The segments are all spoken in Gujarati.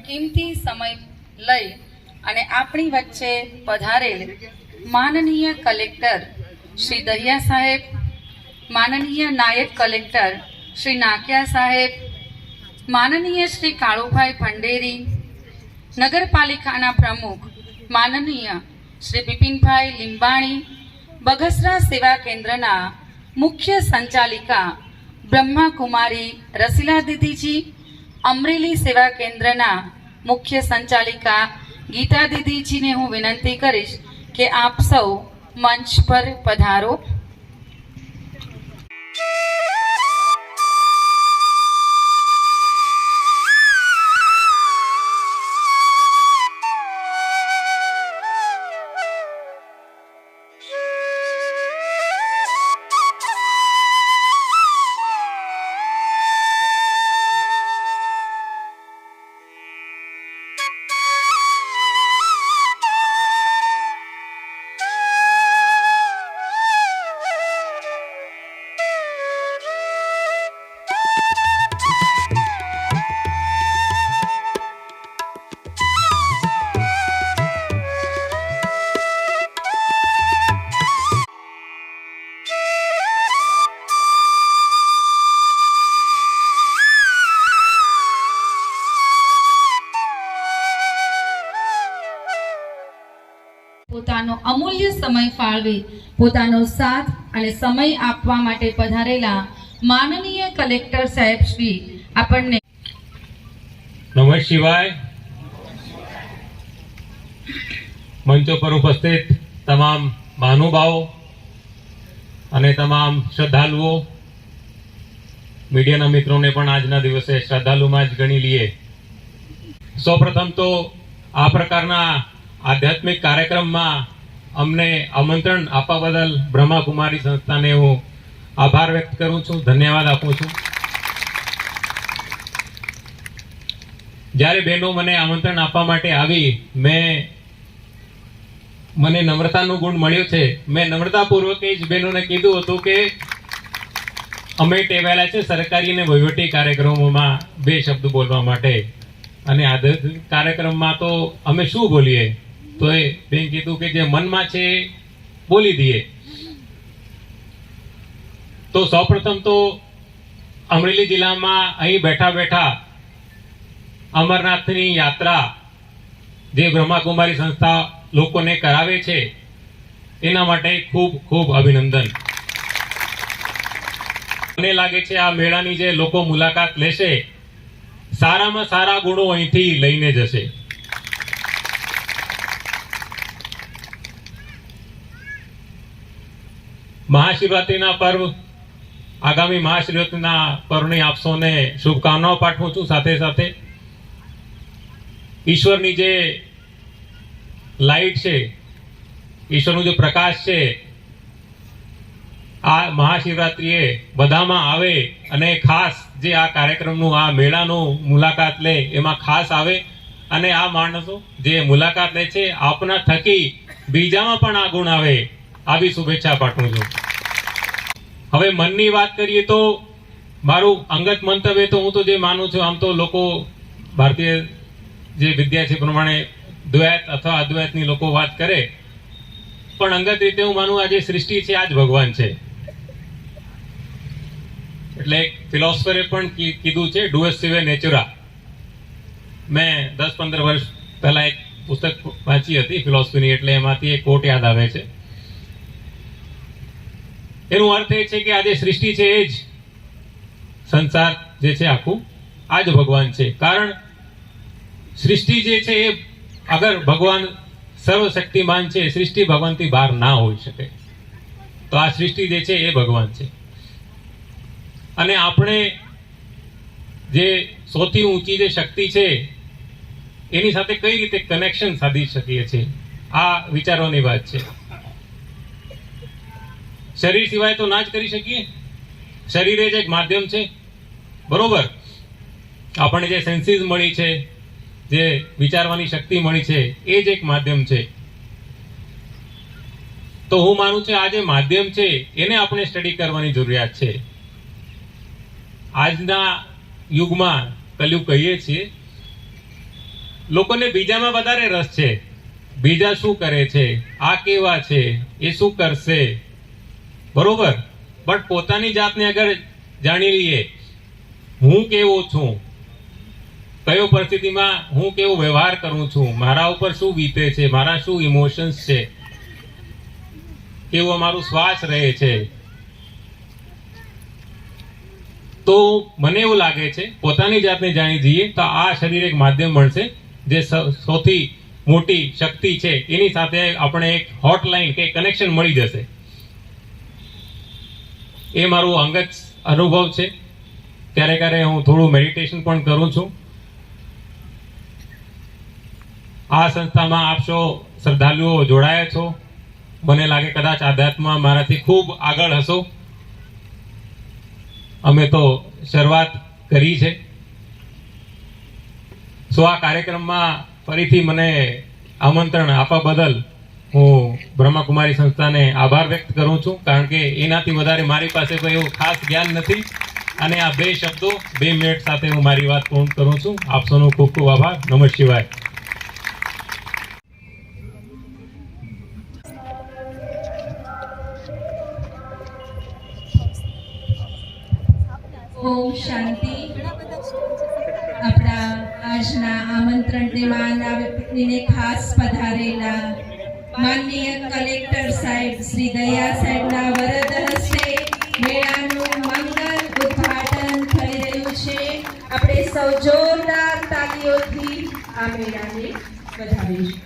કિંમતી સમય લઈ અને આપણી વચ્ચે પધારેલ માનનીય કલેક્ટર શ્રી દહિયા સાહેબ, માનનીય નાયબ કલેક્ટર શ્રી નાકિયા સાહેબ, માનનીય શ્રી કાળુભાઈ ભંડેરી, નગરપાલિકાના પ્રમુખ માનનીય શ્રી બિપિનભાઈ લીંબાણી, બગસરા સેવા કેન્દ્રના મુખ્ય સંચાલિકા બ્રહ્માકુમારી રસીલા દીદીજી, અમરેલી સેવા કેન્દ્રના મુખ્ય સંચાલિકા ગીતા દીદીજીને હું વિનંતી કરીશ કે આપ સૌ મંચ પર પધારો. પોતાનો અમૂલ્ય સમય ફાળવી પોતાનો સાથ અને સમય આપવા માટે પધારેલા માનનીય કલેક્ટર સાહેબ શ્રી આપણને નમઃ શિવાય. મંચો પર ઉપસ્થિત તમામ મહાનુભાવો અને તમામ શ્રદ્ધાળુઓ, મીડિયાના મિત્રોને પણ આજના દિવસે શ્રદ્ધાળુમાં જ ગણી લઈએ. સૌપ્રથમ તો આ પ્રકારના આધ્યાત્મિક કાર્યક્રમમાં અમને આમંત્રણ આપવા બદલ બ્રહ્માકુમારી સંસ્થાને હું આભાર વ્યક્ત કરું છું, ધન્યવાદ આપું છું. જ્યારે બહેનો મને આમંત્રણ આપવા માટે આવી, મને નમ્રતાનો ગુણ મળ્યો છે. મેં નમ્રતાપૂર્વક એ જ બહેનોને કીધું હતું કે અમે ટેવાયેલા છે સરકારી અને વહીવટી કાર્યક્રમોમાં બે શબ્દ બોલવા માટે, અને આધ્યાત્મિક કાર્યક્રમમાં તો અમે શું બોલીએ? તો એ બેન કીધું કે જે મનમાં છે બોલી દઈએ. તો સૌપ્રથમ તો અમરેલી જિલ્લામાં અહીં બેઠા બેઠા અમરનાથની યાત્રા જે બ્રહ્માકુમારી સંસ્થા લોકોને કરાવે છે એના માટે ખૂબ ખૂબ અભિનંદન. મને લાગે છે આ મેળાની જે લોકો મુલાકાત લેશે, સારામાં સારા ગુણો અહીંથી લઈને જશે. મહાશિવરાત્રિના પર્વ, આગામી મહાશિવરાત્રિના પર્વની આપ સૌને શુભકામનાઓ પાઠવું છું. સાથે સાથે ઈશ્વરની જે લાઈટ છે, ઈશ્વરનો જે પ્રકાશ છે, આ મહાશિવરાત્રિએ બધામાં આવે અને ખાસ જે આ કાર્યક્રમનું, આ મેળાનું મુલાકાત લે એમાં ખાસ આવે, અને આ માણસો જે મુલાકાત લે છે આપના થકી બીજામાં પણ આ ગુણ આવે, આવી શુભેચ્છા પાઠવું છું. હવે મનની વાત કરીએ તો મારું અંગત મંતવ્ય તો હું તો જે માનું છું, આમ તો લોકો ભારતીય જે વિદ્યા છે પ્રમાણે દ્વૈત અથવા અદ્વૈતની લોકો વાત કરે, પણ અંગત રીતે હું માનું આ જે સૃષ્ટિ છે આ જ ભગવાન છે. એટલે એક ફિલોસોફરે પણ કીધું છે, ડુએસ સિવે નેચરા. મેં 10-15 વર્ષ પહેલા એક પુસ્તક વાંચી હતી ફિલોસોફીની, એટલે એમાંથી એક કોટ યાદ આવે છે. એનો અર્થ એ છે કે આ જે સૃષ્ટિ છે એ જ સંસાર જે છે આખું આ જ ભગવાન છે. કારણ સૃષ્ટિ જે છે એ અગર ભગવાન સર્વશક્તિમાન છે, સૃષ્ટિ ભગવાનથી બહાર ના હોઈ શકે. તો આ સૃષ્ટિ જે છે એ ભગવાન છે. અને આપણે જે સૌથી ઊંચી જે શક્તિ છે એની સાથે કઈ રીતે કનેક્શન સાધી શકીએ છીએ, આ વિચારવાની વાત છે. શરીર સિવાય તો ના જ કરી શકીએ. શરીર જ એક માધ્યમ છે, બરોબર. આપણને જે સેન્સીસ મળી છે, જે વિચારવાની શક્તિ મળી છે, એ જ એક માધ્યમ છે. તો હું માનું છું આ જે માધ્યમ છે એને આપણે સ્ટડી કરવાની જરૂરિયાત છે. આજના યુગમાં કલયુગ કહીએ છીએ, લોકોને બીજામાં વધારે રસ છે, બીજા શું કરે છે, આ કેવા છે, એ શું કરશે, બરોબર. બટ પોતાની જાતને અગર જાણી લઈએ, હું કેવો છું, કયો પરિસ્થિતિમાં હું કેવો વ્યવહાર કરું છું, મારા ઉપર શું વીતે છે, મારા શું ઇમોશન્સ છે, કેવું અમારું શ્વાસ રહે છે, તો મને એવું લાગે છે પોતાની જાતને જાણી જઈએ તો આ શરીર એક માધ્યમ બનશે જે સૌથી મોટી શક્તિ છે, એની સાથે આપણે એક હોટલાઇન કે કનેક્શન મળી જશે. એ મારું અંગત અનુભવ છે. ક્યારે ક્યારે હું થોડું મેડિટેશન પણ કરું છું. આ સંસ્થામાં આપ સૌ શ્રદ્ધાળુઓ જોડાયા છો. મને લાગે કદાચ આધ્યાત્મમાં મારાથી ખૂબ આગળ હશો. અમે તો શરૂઆત કરી છે. આ કાર્યક્રમમાં ફરીથી મને આમંત્રણ આપવા બદલ હું બ્રહ્માકુમારી સંસ્થાને આભાર વ્યક્ત કરું છું, કારણ કે એનાથી વધારે મારી પાસે કોઈ એવું ખાસ જ્ઞાન નથી. અને આ 2 શબ્દો 2 મિનિટ સાથે હું મારી વાત પૂર્ણ કરું છું. આપ સૌનો ખૂબ ખૂબ આભાર. નમઃ શિવાય. ઓમ શાંતિ. આપણા આજના આમંત્રણને માન આપીને ખાસ પધારેલા માનનીય કલેક્ટર સાહેબ શ્રી દયા સાહેબના વરદ હસ્તે મેળાનું મંગલ ઉદ્ઘાટન થઈ રહ્યું છે. આપણે સૌ જોરદાર તાળીઓથી આ મેળાને વધાવીશું.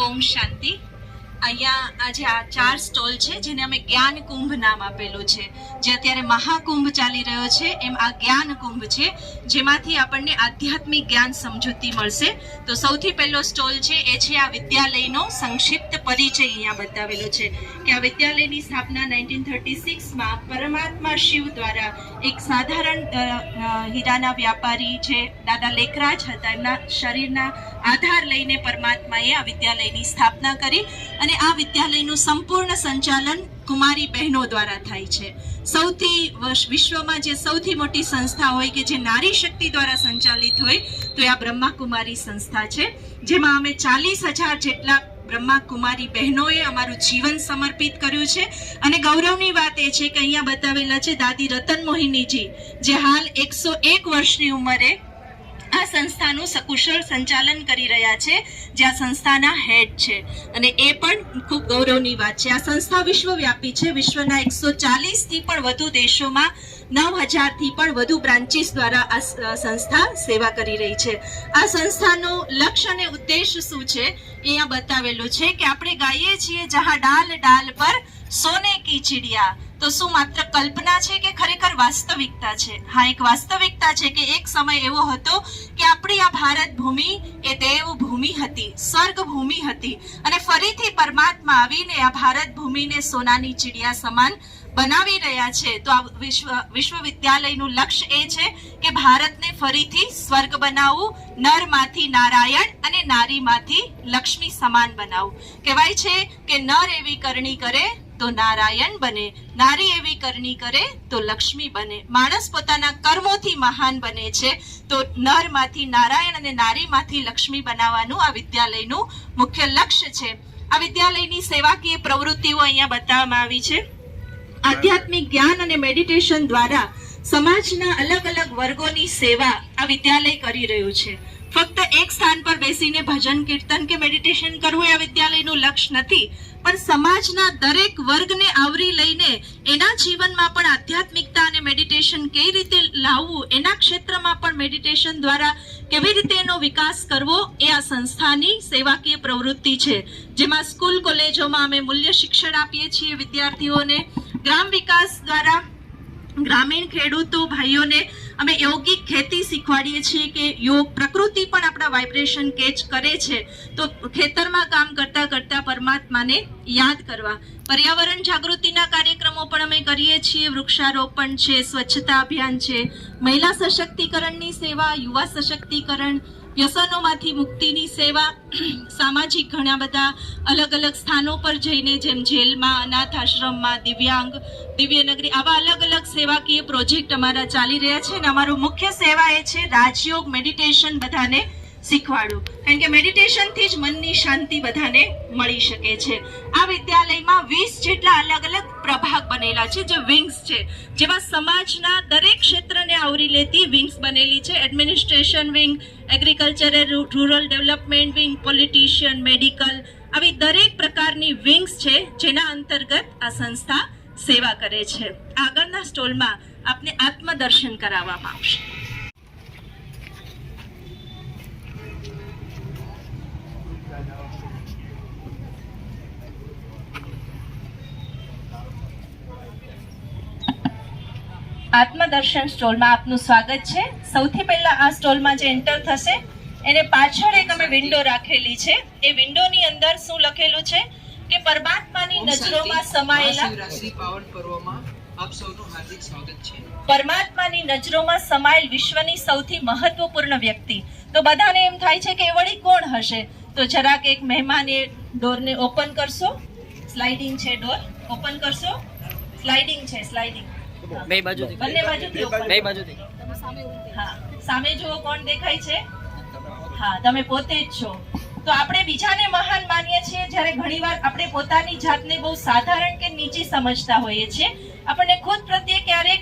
ઓમ શાંતિ. અહીંયા આજે આ 4 સ્ટોલ છે જેને અમે જ્ઞાન કુંભ નામ આપેલું છે. જે અત્યારે મહાકુંભ ચાલી રહ્યો છે એમ આ જ્ઞાન કુંભ છે, જેમાંથી આપણને આધ્યાત્મિક જ્ઞાન સમજૂતી મળશે. તો સૌથી પહેલો સ્ટોલ છે એ છે આ વિદ્યાલયનો સંક્ષિપ્ત પરિચય. અહીંયા બતાવેલો છે કે આ વિદ્યાલયની સ્થાપના 1936માં પરમાત્મા શિવ દ્વારા એક સાધારણ હીરાના વ્યાપારી જે દાદા લેખરાજ હતા, એમના શરીરના આધાર લઈને પરમાત્માએ આ વિદ્યાલયની સ્થાપના કરી. અને આ વિદ્યાલયનું સંપૂર્ણ સંચાલન કુમારી બહેનો દ્વારા થાય છે. સૌથી વિશ્વમાં જે સૌથી મોટી સંસ્થા હોય કે જે નારી શક્તિ દ્વારા સંચાલિત હોય તો એ આ બ્રહ્માકુમારી સંસ્થા છે, જેમાં અમે 40,000 જેટલા બ્રહ્માકુમારી બહેનોએ અમારું જીવન સમર્પિત કર્યું છે. અને ગૌરવની વાત એ છે કે અહીંયા બતાવેલા છે દાદી રતન મોહિનીજી, જે હાલ 101 વર્ષની ઉંમરે આ સંસ્થાનું સકુશળ સંચાલન કરી રહ્યા છે, જે આ સંસ્થાના હેડ છે. અને એ પણ ખૂબ ગૌરવની વાત છે. આ સંસ્થા વિશ્વવ્યાપી છે. વિશ્વના 140થી પણ વધુ દેશોમાં 9,000થી પણ વધુ બ્રાન્ચીસ દ્વારા આ સંસ્થા સેવા કરી રહી છે. આ સંસ્થાનો લક્ષ્ય અને ઉદ્દેશ શું છે એ અહીંયા બતાવેલું છે કે આપણે ગાઈએ છીએ જહાં ડાલ ડાલ પર સોને કી ચિડિયા. તો શું માત્ર કલ્પના છે કે ખરેખર વાસ્તવિકતા છે? હા, એક વાસ્તવિકતા છે કે એક સમય એવો હતો કે આપણી આ ભારત ભૂમિ એ દેવ ભૂમિ હતી, સ્વર્ગ ભૂમિ હતી. અને ફરીથી પરમાત્મા આવીને આ ભારત ભૂમિને સોનાની ચિડિયા સમાન બનાવી રહ્યા છે. તો આ વિશ્વવિદ્યાલયનું લક્ષ્ય એ છે કે ભારતને ફરીથી સ્વર્ગ બનાવવું, નરમાંથી નારાયણ અને નારીમાંથી લક્ષ્મી સમાન બનાવવું. કહેવાય છે કે નર એવી કરણી કરે તો નારાયણ બને, નારી એવી કરણી કરે તો લક્ષ્મી બને. માણસ પોતાના કર્મોથી મહાન બને છે, તો નરમાંથી નારાયણ અને નારીમાંથી લક્ષ્મી બનાવવાનું આ વિદ્યાલયનું મુખ્ય લક્ષ્ય છે. આ વિદ્યાલયની સેવાકીય પ્રવૃત્તિઓ અહીંયા બતાવવામાં આવી છે. આધ્યાત્મિક જ્ઞાન અને મેડિટેશન દ્વારા સમાજના અલગ અલગ વર્ગોની સેવા આ વિદ્યાલય કરી રહ્યું છે. ફક્ત એક સ્થાન પર બેસીને ભજન કીર્તન કે મેડિટેશન કરવું એ આ વિદ્યાલયનું લક્ષ્ય નથી, પણ સમાજના દરેક વર્ગને આવરી લઈને એના જીવનમાં પણ આધ્યાત્મિકતા અને મેડિટેશન કઈ રીતે લાવવું, એના ક્ષેત્રમાં પણ મેડિટેશન દ્વારા કેવી રીતે એનો વિકાસ કરવો એ આ સંસ્થાની સેવાકીય પ્રવૃત્તિ છે. જેમાં સ્કૂલ કોલેજોમાં અમે મૂલ્ય શિક્ષણ આપીએ છીએ વિદ્યાર્થીઓને. ગ્રામ વિકાસ દ્વારા ગ્રામીણ ખેડૂતો ભાઈઓને અમે યોગિક ખેતી શીખવાડીએ છીએ કે યોગ પ્રકૃતિ પણ આપણા વાઇબ્રેશન કેચ કરે છે, તો ખેતરમાં કામ કરતા કરતા પરમાત્માને યાદ કરવા. પર્યાવરણ જાગૃતિના કાર્યક્રમો પણ અમે કરીએ છીએ. વૃક્ષારોપણ છે, સ્વચ્છતા અભિયાન છે, મહિલા સશક્તિકરણની સેવા, યુવા સશક્તિકરણ, વ્યસનોમાંથી મુક્તિની સેવા, સામાજિક ઘણા બધા અલગ અલગ સ્થાનો પર જઈને, જેમ જેલમાં, અનાથ આશ્રમમાં, દિવ્યાંગ, દિવ્યનગરી, આવા અલગ અલગ સેવાકીય પ્રોજેક્ટ અમારા ચાલી રહ્યા છે. અને અમારું મુખ્ય સેવા એ છે રાજયોગ, મેડિટેશન બધાને શીખવાડું, કારણ કે મેડિટેશનથી જ મનની શાંતિ બધાને મળી શકે છે. આ વિદ્યાલયમાં 20 જેટલા અલગ અલગ પ્રભાગ બનેલા છે, જે વિંગ્સ છે, જેમાં સમાજના દરેક ક્ષેત્રને આવરી લેતી વિંગ્સ બનેલી છે. Administration wing, agriculture rural development wing, politician, medical, આવી દરેક પ્રકારની વિંગ્સ છે, જેના અંતર્ગત આ સંસ્થા સેવા કરે છે. આગળના સ્ટોલમાં આપને આત્મદર્શન કરાવવામાં આવશે. આત્મદર્શન સ્ટોલમાં આપનું સ્વાગત છે. સૌથી પહેલા આ સ્ટોલમાં જે એન્ટર થશે એને પાછળ એક અમે વિન્ડો રાખેલી છે. એ વિન્ડોની અંદર શું લખેલું છે કે પરમાત્માની નજરોમાં સમાયેલા આપ સૌનું હાર્દિક સ્વાગત છે. પરમાત્માની નજરોમાં સમાયેલ વિશ્વની સૌથી મહત્વપૂર્ણ વ્યક્તિ. તો બધાને એમ થાય છે કે એ વળી કોણ હશે? તો જરાક એક મહેમાન એ ડોરને ઓપન કરશો. સ્લાઇડિંગ છે, ડોર ઓપન કરશો. સ્લાઇડિંગ છે, સ્લાઇડિંગ બે બાજુથી, બંને બાજુથી open બે કરો. બાજુથી. હા, સામે જુઓ કોણ દેખાય છે. હા, તમે પોતે જ છો. તો આપણે બીજાને મહાન માનીએ છીએ જ્યારે ઘણીવાર આપણે પોતાની જાતને બહુ સાધારણ કે નીચી સમજતા હોઈએ છીએ. આપણને ખુદ પ્રત્યે ક્યારેક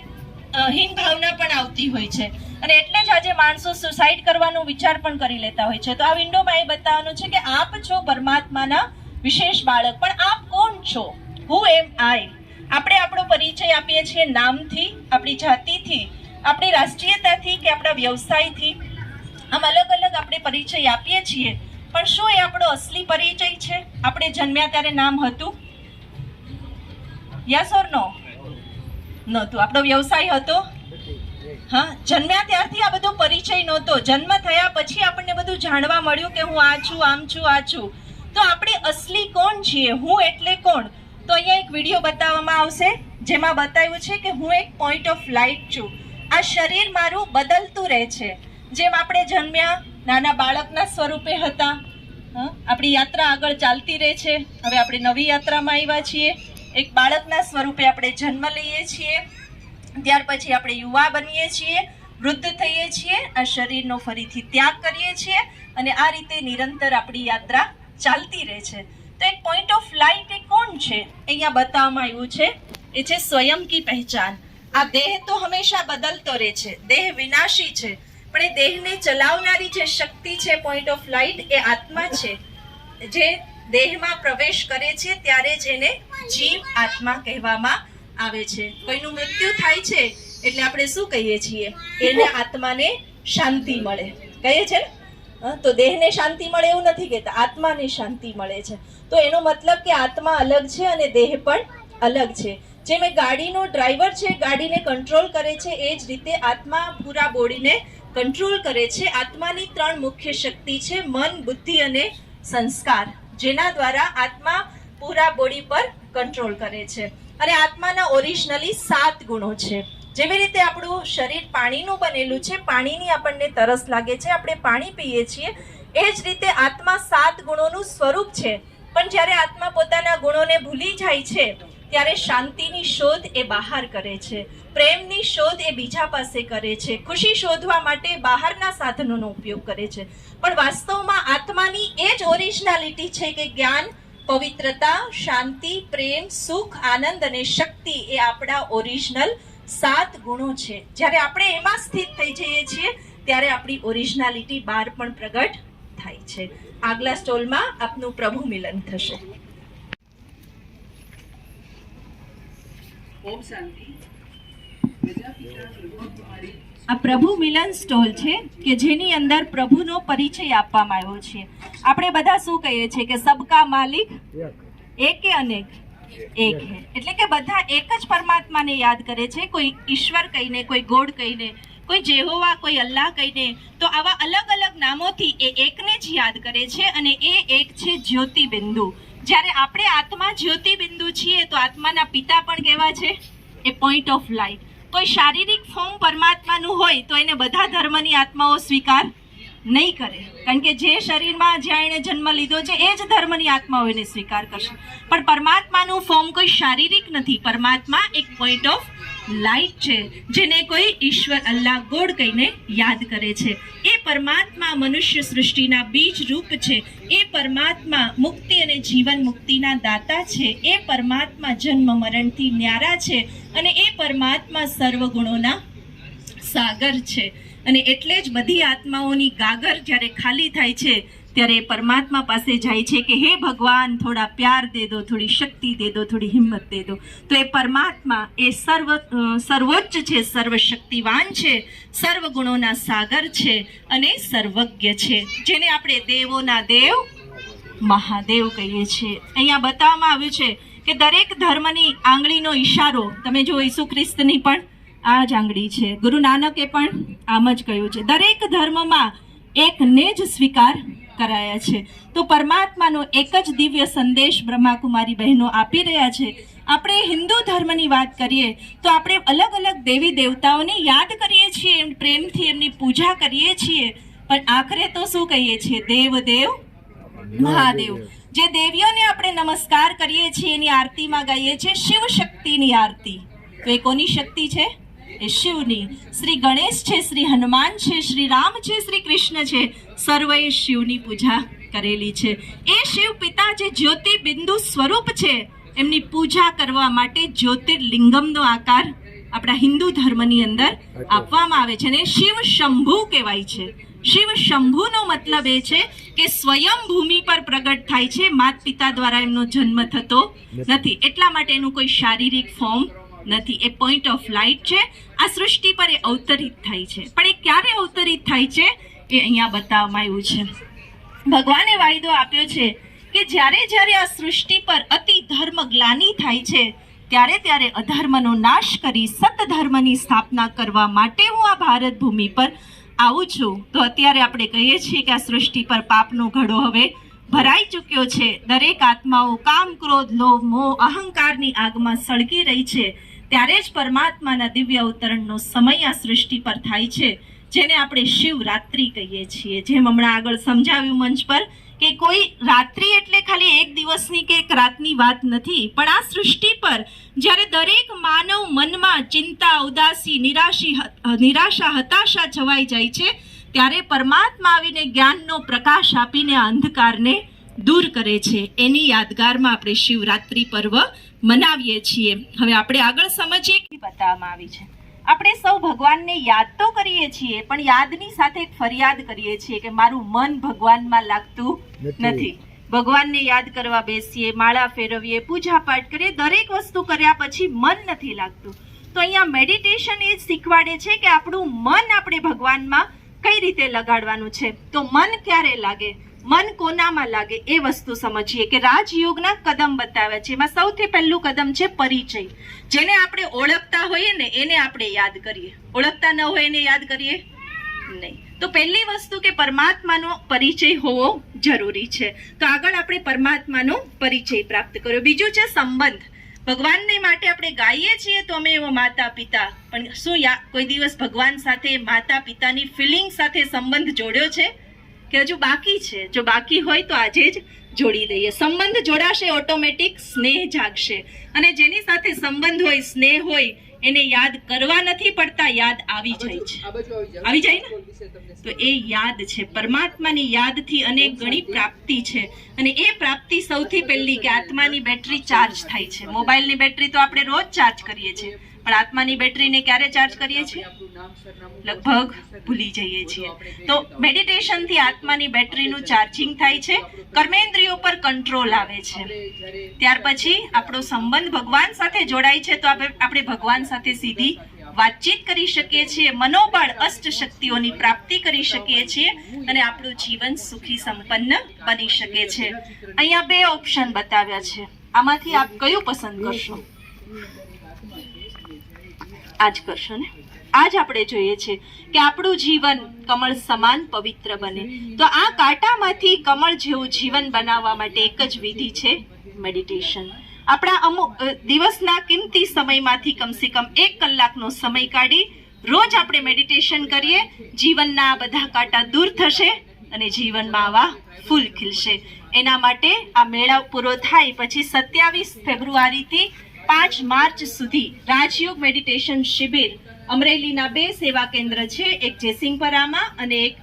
હીન ભાવના પણ આવતી હોય છે, અને એટલે જ આજે માણસો સુસાઇડ કરવાનો વિચાર પણ કરી લેતા હોય છે. તો આ વિન્ડોમાં એ બતાવવાનું છે કે આપ છો પરમાત્માના વિશેષ બાળક, પણ આપ કોણ છો? હુ એમ આઈ? આપણે આપણો પરિચય આપીએ છીએ નામથી, આપણી જાતિથી, આપણી રાષ્ટ્રીયતાથી કે આપણા વ્યવસાયથી. આમ અલગ અલગ આપણે પરિચય આપીએ છીએ, પણ શું એ આપણો અસલી પરિચય છે? આપણે જન્મ્યા ત્યારે નામ હતું? યસ ઓર નો? નહોતું. આપણો વ્યવસાય હતો? હા, જન્મ્યા ત્યારથી આ બધો પરિચય નહોતો. જન્મ થયા પછી આપણને બધું જાણવા મળ્યું કે હું આ છું, આમ છું, આ છું. તો આપણે અસલી કોણ છીએ? હું એટલે કોણ? તો અહીંયા એક વિડીયો બતાવવામાં આવશે જેમાં બતાવ્યું છે કે હું એક પોઈન્ટ ઓફ લાઇટ છું. આ શરીર મારું બદલતું રહે છે. જેમ આપણે જન્મ્યા નાના બાળકના સ્વરૂપે હતા, આપણી યાત્રા આગળ ચાલતી રહે છે. હવે આપણે નવી યાત્રામાં આવ્યા છીએ. એક બાળકના સ્વરૂપે આપણે જન્મ લઈએ છીએ, ત્યાર પછી આપણે યુવા બનીએ છીએ, વૃદ્ધ થઈએ છીએ, આ શરીરનો ફરીથી ત્યાગ કરીએ છીએ, અને આ રીતે નિરંતર આપણી યાત્રા ચાલતી રહે છે. તો એક પોઈન્ટ ઓફ લાઇટ એ કોણ છે? અહીંયા બતાવવામાં આવ્યું છે, એ છે સ્વયં કી પહેચાન. આ દેહ તો હંમેશા બદલતો રહે છે, દેહ વિનાશી છે, પણ એ દેહને ચલાવનારી જે શક્તિ છે, પોઈન્ટ ઓફ લાઇટ, એ આત્મા છે. જે દેહમાં પ્રવેશ કરે છે ત્યારે જ એને જીવ આત્મા કહેવામાં આવે છે. કોઈનું મૃત્યુ થાય છે એટલે આપણે શું કહીએ છીએ? એને આત્માને શાંતિ મળે કહીએ છે ને. તો દેહને શાંતિ મળે એવું નથી કહેતા, આત્માને શાંતિ મળે છે. તો એનો મતલબ કે આત્મા અલગ છે અને દેહ પણ અલગ છે. જેમ એ ગાડીનો ડ્રાઈવર છે, ગાડીને કંટ્રોલ કરે છે, એ જ રીતે આત્મા પૂરા બોડીને કંટ્રોલ કરે છે. આત્માની 3 મુખ્ય શક્તિ છે, મન, બુદ્ધિ અને સંસ્કાર, જેના દ્વારા આત્મા પૂરા બોડી પર કંટ્રોલ કરે છે. અને આત્માના ઓરિજિનલી 7 ગુણો છે. જેવી રીતે આપણું શરીર પાણીનું બનેલું છે, પાણીની આપણને તરસ લાગે છે, આપણે પાણી પીએ છીએ, એ જ રીતે આત્મા 7 ગુણોનું સ્વરૂપ છે. પણ જ્યારે આત્મા પોતાના ગુણોને ભૂલી જાય છે ત્યારે શાંતિની શોધ એ બહાર કરે છે, પ્રેમની શોધ એ બીજા પાસે કરે છે, ખુશી શોધવા માટે બહારના સાધનોનો ઉપયોગ કરે છે. પણ વાસ્તવમાં આત્માની એ જ ઓરિજિનાલિટી છે કે જ્ઞાન, પવિત્રતા, શાંતિ, પ્રેમ, સુખ, આનંદ અને શક્તિ એ આપણા ઓરિજિનલ 7 ગુણો છે. જ્યારે આપણે એમાં સ્થિત થઈ જઈએ છીએ ત્યારે આપણી ઓરિજિનાલિટી બહાર પણ પ્રગટ થાય છે. આગલા સ્ટોલમાં આપનું પ્રભુ મિલન થશે. ઓમ શાંતિ. આ પ્રભુ મિલન સ્ટોલ છે કે જેની અંદર પ્રભુનો પરિચય આપવામાં આવ્યો છે. આપણે બધા શું કહીએ છીએ કે સબકા માલિક એક કે અનેક? एक है એટલે કે બધા એક જ પરમાત્માને યાદ કરે છે, કોઈ ઈશ્વર કહીને, કોઈ ગોડ કહીને, કોઈ જેહોવા, કોઈ અલ્લાહ કહીને. તો આવા અલગ અલગ નામોથી એ એકને જ યાદ કરે છે અને એ એક છે જ્યોતિબિંદુ. જ્યારે આપણે આત્મા જ્યોતિબિંદુ છીએ તો આત્માના પિતા પણ કેવા છે? એ પોઈન્ટ ઓફ લાઈટ. કોઈ શારીરિક ફોર્મ પરમાત્માનું હોય તો એને બધા ધર્મની આત્માઓ સ્વીકાર નહીં કરે, કારણ કે જે શરીરમાં જ્યાં એણે જન્મ લીધો છે એ જ ધર્મની આત્માઓ એને સ્વીકાર કરશે. પણ પરમાત્માનું ફોર્મ કોઈ શારીરિક નથી. પરમાત્મા એક પોઈન્ટ ઓફ લાઈટ છે જેને કોઈ ઈશ્વર, અલ્લાહ, ગોડ કહીને યાદ કરે છે. એ પરમાત્મા મનુષ્ય સૃષ્ટિના બીજ રૂપ છે. એ પરમાત્મા મુક્તિ અને જીવન મુક્તિના દાતા છે. એ પરમાત્મા જન્મ મરણથી ન્યારા છે અને એ પરમાત્મા સર્વ ગુણોના સાગર છે. અને એટલે જ બધી આત્માઓની ગાગર જ્યારે ખાલી થાય છે ત્યારે પરમાત્મા પાસે જાય છે કે હે ભગવાન, થોડા પ્યાર દે દો, થોડી શક્તિ દે દો, થોડી હિંમત દે દો. તો એ પરમાત્મા એ સર્વોચ્ચ છે, સર્વશક્તિવાન છે, સર્વ ગુણોના સાગર છે અને સર્વજ્ઞ છે, જેને આપણે દેવોના દેવ મહાદેવ કહીએ છીએ. અહીંયા બતાવવામાં આવ્યું છે કે દરેક ધર્મની આંગળીનો ઈશારો, તમે જો ઈસુ ખ્રિસ્તની પણ આ જ આંગળી છે, ગુરુ નાનકે પણ આમ જ કહ્યું છે. દરેક ધર્મમાં એકને જ સ્વીકાર કરાયા છે. તો પરમાત્માનો એક જ દિવ્ય સંદેશ બ્રહ્માકુમારી બહેનો આપી રહ્યા છે. આપણે હિન્દુ ધર્મની વાત કરીએ તો આપણે અલગ અલગ દેવી દેવતાઓને યાદ કરીએ છીએ, પ્રેમથી એમની પૂજા કરીએ છીએ, પણ આખરે તો શું કહીએ છીએ? દેવ દેવ મહાદેવ. જે દેવીઓને આપણે નમસ્કાર કરીએ છીએ એની આરતીમાં ગાઈએ છીએ શિવ શક્તિની આરતી. તો એ કોની શક્તિ છે? એ શિવની. શ્રી ગણેશ છે, શ્રી હનુમાન છે, શ્રી રામ છે, શ્રી કૃષ્ણ છે, સર્વએ શિવની પૂજા કરેલી છે. એ શિવ પિતા જે જ્યોતિબિંદુ સ્વરૂપ છે એમની પૂજા કરવા માટે જ્યોતિર્લિંગમનો આકાર આપણા હિન્દુ ધર્મની અંદર આપવામાં આવે છે અને શિવ શંભુ કહેવાય છે. શિવ શંભુનો મતલબ એ છે કે સ્વયં ભૂમિ પર પ્રગટ થાય છે, માતા પિતા દ્વારા એમનો જન્મ થતો નથી. એટલા માટે એનું કોઈ શારીરિક ફોર્મ નથી. એ પોઈન્ટ ઓફ લાઈટ છે. આ સૃષ્ટિ પર એ અવતરિત થાય છે. પણ એ ક્યારે અવતરિત થાય છે એ અહીંયા બતાવવામાં આવ્યું છે. ભગવાને વાયદો આપ્યો છે કે જ્યારે જ્યારે આ સૃષ્ટિ પર અતિ ધર્મ ગ્લાનિ થાય છે ત્યારે ત્યારે અધર્મનો નાશ કરી સતધર્મની સ્થાપના કરવા માટે હું આ ભારત ભૂમિ પર આવું છું. તો અત્યારે આપણે કહીએ છીએ કે આ સૃષ્ટિ પર પાપનો ઘડો હવે ભરાઈ ચૂક્યો છે. દરેક આત્માઓ કામ, ક્રોધ, લોભ, મોહ, અહંકારની આગમાં સળગી રહી છે. ત્યારે જ પરમાત્માના દિવ્ય અવતરણનો સમય આ સૃષ્ટિ પર થાય છે, જેને આપણે શિવરાત્રિ કહીએ છીએ. જેમ હમણાં આગળ સમજાવ્યું મંચ પર કે કોઈ રાત્રિ એટલે ખાલી એક દિવસની કે એક રાતની વાત નથી, પણ આ સૃષ્ટિ પર જ્યારે દરેક માનવ મનમાં ચિંતા, ઉદાસી, નિરાશા, હતાશા છવાઈ જાય છે ત્યારે પરમાત્મા આવીને જ્ઞાનનો પ્રકાશ આપીને આ અંધકારને દૂર કરે છે. એની યાદગારમાં આપણે શિવરાત્રિ પર્વ મનાવીએ છીએ. હવે આપણે આગળ સમજીએ કે બતાવવામાં આવી છે. આપણે સૌ ભગવાનને યાદ તો કરીએ છીએ પણ યાદની સાથે એક ફરિયાદ કરીએ છીએ કે મારું મન ભગવાનમાં લાગતું નથી. ભગવાનને યાદ કરવા બેસીએ, માળા ફેરવીએ, પૂજા પાઠ કરીએ, દરેક વસ્તુ કર્યા પછી મન નથી લાગતું. તો અહીંયા મેડિટેશન એ જ શીખવાડે છે કે આપણું મન આપણે ભગવાનમાં કઈ રીતે લગાડવાનું છે. તો મન ક્યારે લાગે, મન કોનામાં લાગે એ વસ્તુ સમજીએ કે રાજયોગના કદમ બતાવ્યા છે. એમાં સૌથી પહેલું કદમ છે પરિચય. જેને આપણે ઓળખતા હોઈએ ને એને આપણે યાદ કરીએ, ઓળખતા ન હોય એને યાદ કરીએ નહીં. તો પહેલી વસ્તુ કે પરમાત્માનો પરિચય હોવો જરૂરી છે. તો આગળ આપણે પરમાત્માનો પરિચય પ્રાપ્ત કર્યો. બીજું છે સંબંધ. ભગવાનને માટે આપણે ગાઈએ છીએ તો અમે એવો માતા પિતા, પણ શું કોઈ દિવસ ભગવાન સાથે માતા પિતાની ફિલિંગ સાથે સંબંધ જોડ્યો છે કે હજુ બાકી છે? જો બાકી હોય તો આજે જ જોડી દઈએ. સંબંધ જોડાશે, ઓટોમેટિક સ્નેહ જાગશે. અને જેની સાથે સંબંધ હોય, સ્નેહ હોય, એને યાદ કરવા નથી પડતા, યાદ આવી જાય છે. આવી જાય ને? તો એ યાદ છે. પરમાત્માની યાદથી અનેક ગણી પ્રાપ્તિ છે. અને એ પ્રાપ્તિ સૌથી પહેલી કે આત્માની બેટરી ચાર્જ થાય છે. મોબાઈલની બેટરી તો આપણે રોજ ચાર્જ કરીએ છીએ, પણ આત્માની બેટરીને ક્યારે ચાર્જ કરીએ છીએ? લગભગ ભૂલી જઈએ છીએ. તો મેડિટેશનથી આત્માની બેટરીનું ચાર્જિંગ થાય છે, કર્મેન્દ્રિયો પર કંટ્રોલ આવે છે. ત્યાર પછી આપણો સંબંધ ભગવાન સાથે જોડાય છે તો આપણે ભગવાન સાથે સીધી વાતચીત કરી શકીએ છીએ, મનોબળ, અષ્ટ શક્તિઓની પ્રાપ્તિ કરી શકીએ છીએ અને આપણું જીવન સુખી સંપન્ન બની શકે છે. અહીંયા બે ઓપ્શન બતાવ્યા છે. આમાંથી આપ કયું પસંદ કરશો? આજ કરશો ને? આજ આપણે જોઈએ છે કે આપણું જીવન કમળ સમાન પવિત્ર બને. તો આ કાંટામાંથી કમળ જેવું જીવન બનાવવા માટે એક જ વિધિ છે, મેડિટેશન. આપણા અમુક દિવસના કિંમતી સમયમાંથી કમસે કમ 1 કલાકનો સમય કાઢી રોજ આપણે મેડિટેશન કરીએ, જીવનના બધા કાંટા દૂર થશે અને જીવનમાં આવા ફૂલ ખીલશે. એના માટે આ મેળા પૂરો થાય પછી 27 ફેબ્રુઆરીથી 5 માર્ચ સુધી રાજયોગ મેડિટેશન શિબિર અમરેલીના 2 સેવા કેન્દ્ર છે, એક જેસિંગપરામાં અને એક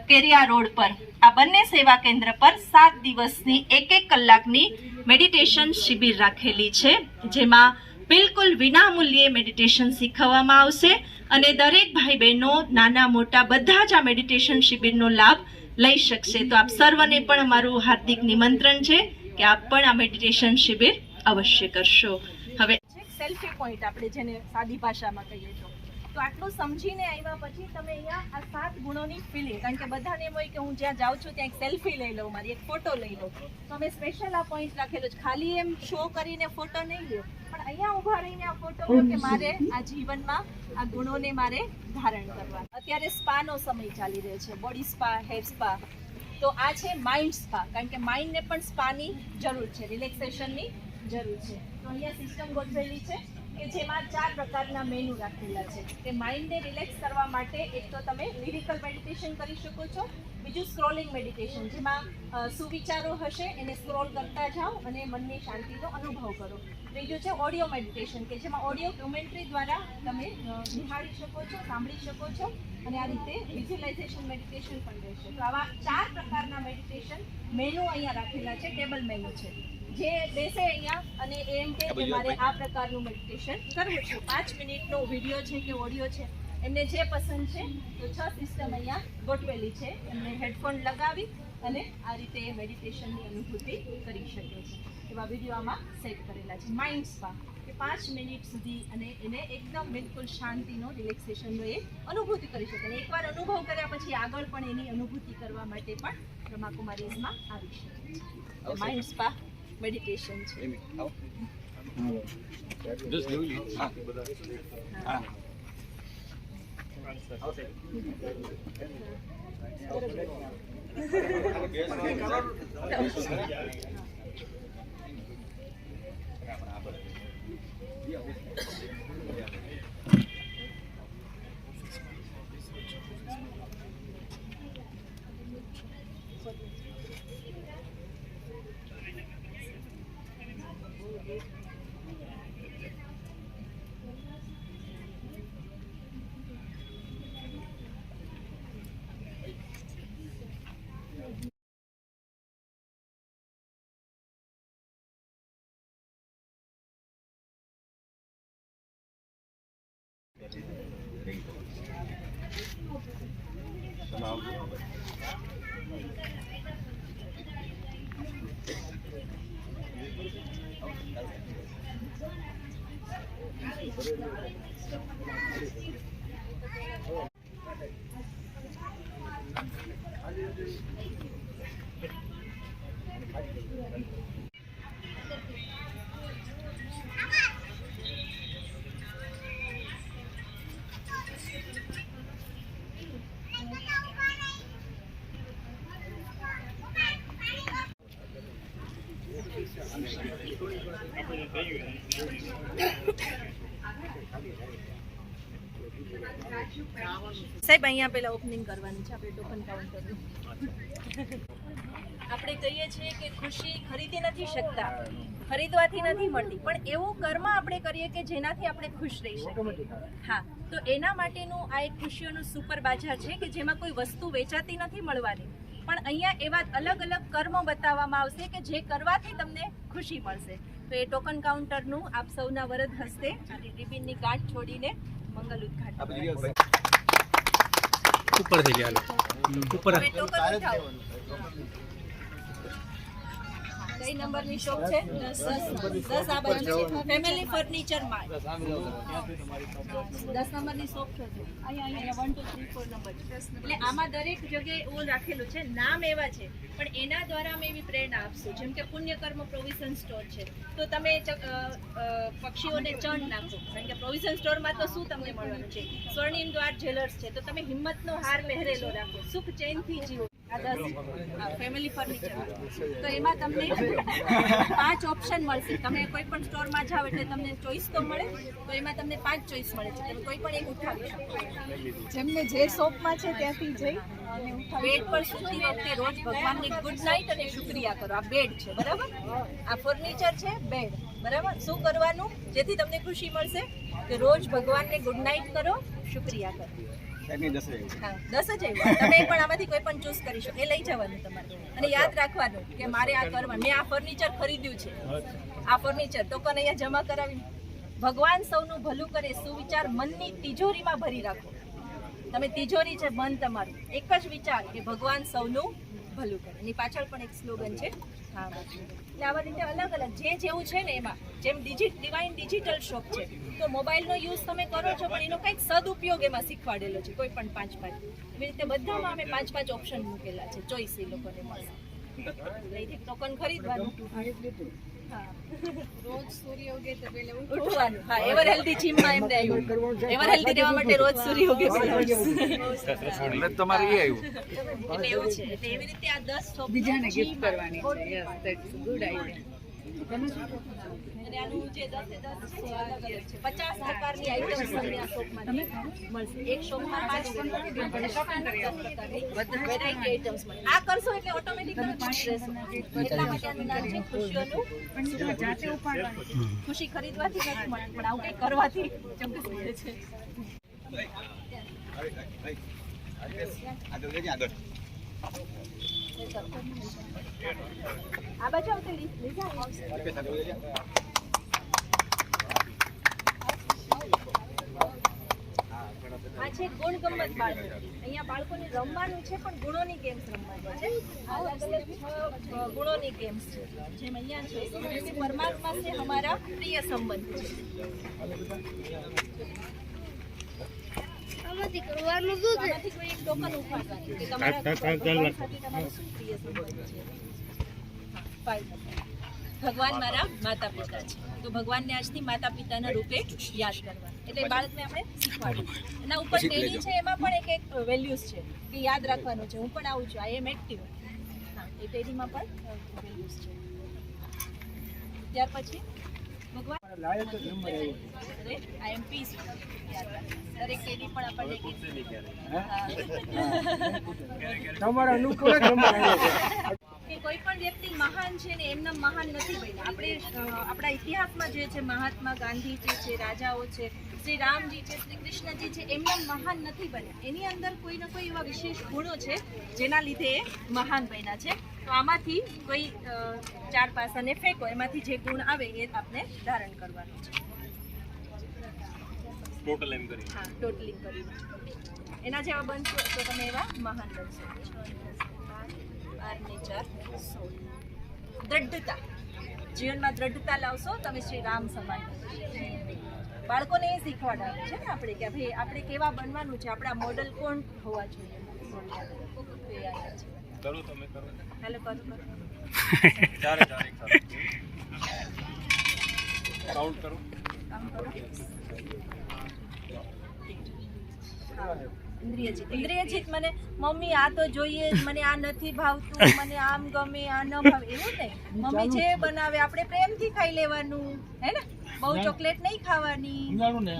કેરિયા રોડ પર. આ બંને સેવા કેન્દ્ર પર 7 દિવસની 1-1 કલાકની મેડિટેશન શિબિર રાખેલી છે, જેમાં બિલકુલ વિનામૂલ્યે મેડિટેશન શીખવવામાં આવશે અને દરેક ભાઈ બહેનો નાના મોટા બધા જ આ મેડિટેશન શિબિરનો લાભ લઈ શકશે. તો આપ સર્વને પણ અમારું હાર્દિક નિમંત્રણ છે કે આપ પણ આ મેડિટેશન શિબિર અવશ્ય કરશો. હવે સેલ્ફી પોઈન્ટ આપણે જેને સાદી ભાષામાં કહીએ તો આટલું સમજીને આવ્યા પછી તમે અહીંયા આ 7 ગુણોની ફિલિંગ, કારણ કે બધાને એમ હોય કે હું જ્યાં જાઉં છું ત્યાં એક સેલ્ફી લઈ લઉં, મારી એક ફોટો લઈ લઉં, તો અમે સ્પેશિયલ આ પોઈન્ટ રાખેલો છે. ખાલી એમ શો કરીને ફોટો નહીં લ્યો, પણ અહીંયા ઊભા રહીને આ ફોટો લો કે મારે આ જીવનમાં આ ગુણોને મારે ધારણ કરવા. અત્યારે સ્પાનો સમય ચાલી રહ્યો છે, બોડી સ્પા, હેર સ્પા. તો આ છે માઇન્ડ સ્પા, કારણ કે માઇન્ડને પણ સ્પાની જરૂર છે, રિલેક્સેશનની જરૂર છે. તો અહીંયા સિસ્ટમ ગોઠવેલી છે કે જેમાં 4 પ્રકારના મેનુ રાખેલા છે કે માઇન્ડને રિલેક્સ કરવા માટે એક તો તમે લિરિકલ મેડિટેશન કરી શકો છો, બીજું સ્ક્રોલિંગ મેડિટેશન, જેમાં સુવિચારો હશે એને સ્ક્રોલ કરતા જાઓ અને મનની શાંતિનો અનુભવ કરો. ત્રીજું છે ઓડિયો મેડિટેશન કે જેમાં ઓડિયો કોમેન્ટ્રી દ્વારા તમે નિહાળી શકો છો, સાંભળી શકો છો અને આ રીતે વિઝ્યુલાઇઝેશન મેડિટેશન પણ રહેશે. તો આવા 4 પ્રકારના મેડિટેશન મેનુ અહીંયા રાખેલા છે, ટેબલ મેનુ છે. જે બેસે અહીંયા અને એમ કે મારે આ પ્રકારનું મેડિટેશન કરવું છે, 5 મિનિટનો વિડીયો છે કે ઓડિયો છે, એમને જે પસંદ છે તો 6 સિસ્ટમ અહીંયા ગોઠવેલી છે. એમને હેડફોન લગાવી અને આ રીતે મેડિટેશનની અનુભૂતિ કરી શકે છે. એવા વિડીયો આમાં સેટ કરેલા છે. માઇન્ડ સ્પા કે 5 મિનિટ સુધી અને એને એકદમ બિલકુલ શાંતિનો, રિલેક્સેશનનો એ અનુભૂતિ કરી શકે. અને એકવાર અનુભવ કર્યા પછી આગળ પણ એની અનુભૂતિ કરવા માટે પણ બ્રહ્માકુમારીઝમાં આવી શકે. માઇન્ડ સ્પા મેડિટેશન છે. સાહેબ અહીંયા પહેલા ઓપનિંગ કરવાની છે આપણે ટોકન કાઉન્ટરનું. આપણે કહીએ છીએ કે ખુશી ખરીદી નથી શકતા, ખરીદવાથી નથી મળતી, પણ એવું કર્મ આપણે કરીએ કે જેનાથી આપણે ખુશ રહી શકીએ. હા, તો એના માટેનું આ એક ખુશીઓનું સુપર બજાર છે કે જેમાં કોઈ વસ્તુ વેચાતી નથી મળવાની, પણ અહીંયા એવા અલગ અલગ કર્મો બતાવવામાં આવશે કે જે કરવાથી તમને ખુશી મળશે. તો એ ટોકન કાઉન્ટરનું આપ સૌના વરદ હસ્તે રિબિનની ગાંઠ છોડીને મંગલ ઉદ્ઘાટન. ઉપર થઈ ગયા ઉપર ટોકન ઉઠાવો. કઈ નંબરની શોપ છે? 10 આ બાજુ છે ફેમિલી ફર્નિચર માર્ટ. 10 નંબરની શોપ છે. અહીંયા 1 2 3 4 નંબર છે. એટલે આમાં દરેક જગ્યાએ એવું રાખેલું છે, નામ એવા છે, પણ એના દ્વારા અમે એવી પ્રેરણા આપશું. જેમ કે પુણ્યકર્મ પ્રોવિઝન સ્ટોર છે, તો તમે પક્ષીઓને ચણ નાખો, કારણ કે પ્રોવિઝન સ્ટોરમાં તો શું તમને મળવાનું છે? સ્વર્ણિમ દ્વાર જ્વેલર્સ છે, તો તમે હિંમતનો હાર પહેરેલો રાખો, સુખ ચેનથી જીવો. આ 10 ફેમિલી ફર્નિચર, તો એમાં તમને 5 ઓપ્શન મળશે. તમે કોઈ પણ સ્ટોરમાં જાઓ એટલે તમને ચોઈસ તો મળે, તો એમાં તમને 5 ચોઈસ મળે છે. તમે કોઈ પણ એક ઉઠાવી શકો. જેમને જે શોપમાં છે ત્યાંથી જઈ બેડ પર સૂતી વખતે રોજ ભગવાનને ગુડ નાઇટ અને શુક્રિયા કરો. આ બેડ છે, બરાબર? આ ફર્નિચર છે, બેડ, બરાબર? શું કરવાનું જેથી તમને ખુશી મળશે? કે રોજ ભગવાનને ગુડ નાઇટ કરો, શુક્રિયા કરો. હા, 10 જ આવ્યું. તમે પણ આમાંથી કોઈ પણ ચૂઝ કરી શકો, એ લઈ જવાનું તમારે. અને યાદ રાખવાનું કે મારે આ કરવાનું. મેં આ ફર્નિચર ખરીદ્યું છે, આ ફર્નિચર ટોકન અહીંયા જમા કરાવી. ભગવાન સૌનું ભલું કરે, સુવિચાર મનની તિજોરીમાં ભરી રાખો. તમે તિજોરી છે મન તમારું, એક જ વિચાર કે ભગવાન સૌનું ભલું કરે. એની પાછળ પણ એક સ્લોગન છે. હા, એટલે આવા રીતે અલગ અલગ જે જેવું છે ને એમાં, જેમ ડિવાઇન ડિજિટલ શોપ છે, તો મોબાઈલનો યુઝ તમે કરો છો, પણ એનો કંઈક સદુપયોગ એમાં શીખવાડેલો છે. કોઈ પણ 5 એવી રીતે બધામાં અમે 5 ઓપ્શન મૂકેલા છે, ચોઈસ એ લોકોને મળે. એટલે ટોકન ખરીદવાનું. રોજ સૂર્ય ઉગે તો પહેલા ઉઠવાનું. હા, એવર હેલ્ધી જીમમાં એમને આવ્યું. એવર હેલ્ધી રહેવા માટે રોજ સૂર્ય ઉગે પહેલા તમારે એ આવ્યું. એટલે એવું છે. એટલે એવી રીતે આ 10 શોપ બીજાને ગિફ્ટ કરવાની છે. Yes, that's good idea. અને આનું જે 10 અલગ અલગ છે. 50 પ્રકારની આઈટમ્સ તમને આ શોપમાં મળશે. એક શોપમાં 5 વેરાયટી આઈટમ્સ મળે. આ કરશો એટલે ઓટોમેટિક તમે ખુશ રહેશો. એટલા માટે આનું નામ છે ખુશીઓનું. જાતે ઉપાડવાની. ખુશી ખરીદવાથી નથી મળતી, પણ આવું કંઈક કરવાથી ચોક્કસ મળે છે. આ બાજુ આવતી લીધા આ છે ગુણ ગમ્મત બાળકો. અહીંયા બાળકોને રમવાનું છે, પણ ગુણોની ગેમ્સ રમવાની છે. અલગ અલગ 6 ગુણોની ગેમ્સ છે. જેમ અહીંયા છે કે પરમાત્મા से हमारा प्रिय संबंध છે. આમાંથી કોઈ એક ટોકન ઉઠાવવાનું કે તમારા ભગવાન સાથે તમારો શું પ્રિય સંબંધ છે. ભગવાન મારા માતા પિતા છે, તો ભગવાનને આજથી માતા પિતાના રૂપે યાદ કરવા. એટલે બાળકને આપણે શીખવાડવું. એના ઉપર ટેડી છે, એમાં પણ એક વેલ્યુઝ છે કે યાદ રાખવાનું છે. હું પણ આવું છું, આઈ એમ એક્ટિવ. હા, એ ટેડીમાં પણ વેલ્યુઝ છે. ત્યાર પછી ભગવાન આઈ એમ પીસ. દરેક ટેડી પણ આપણને તમારા અનુકૂળ જ નંબર આવ્યો કે કોઈ પણ વ્યક્તિ મહાન છે ને એમના મહાન નથી બન્યા. આપણે આપણા ઇતિહાસમાં જે છે, મહાત્મા ગાંધીજી છે, રાજાઓ છે, શ્રી રામજી છે, શ્રી કૃષ્ણજી છે, એમના મહાન નથી બન્યા. એની અંદર કોઈ ને કોઈ એવા વિશેષ ગુણો છે જેના લીધે એ મહાન બન્યા છે. તો આમાંથી કોઈ 4 પાસાને ફેંકો, એમાંથી જે ગુણ આવે એ આપણે ધારણ કરવાનું છે. હા, ટોટલિંગ કરી એના જેવા બનશો તો તમે એવા મહાન બનશો. 8 ને 4 16. દ્રઢતા, જીવનમાં દ્રઢતા લાવશો તમે શ્રી રામ સમાન. બાળકોને એ શીખવાડવાનું છે ને આપણે કે ભાઈ આપણે કેવા બનવાનું છે, આપણા મોડલ કોણ હોવા જોઈએ. કરો તમે કરો. હાલો કરો. ચારે એક સાથે કાઉન્ટ કરો. ઇન્દ્રિયજીત મને મમ્મી આ તો જોઈએ, મને આ નથી ભાવતું, મને આમ ગમે, આ ન ભાવે, એવું નહીં. મમ્મી જે બનાવે આપણે પ્રેમથી ખાઈ લેવાનું, હે ને? બહુ ચોકલેટ નહીં ખાવાની,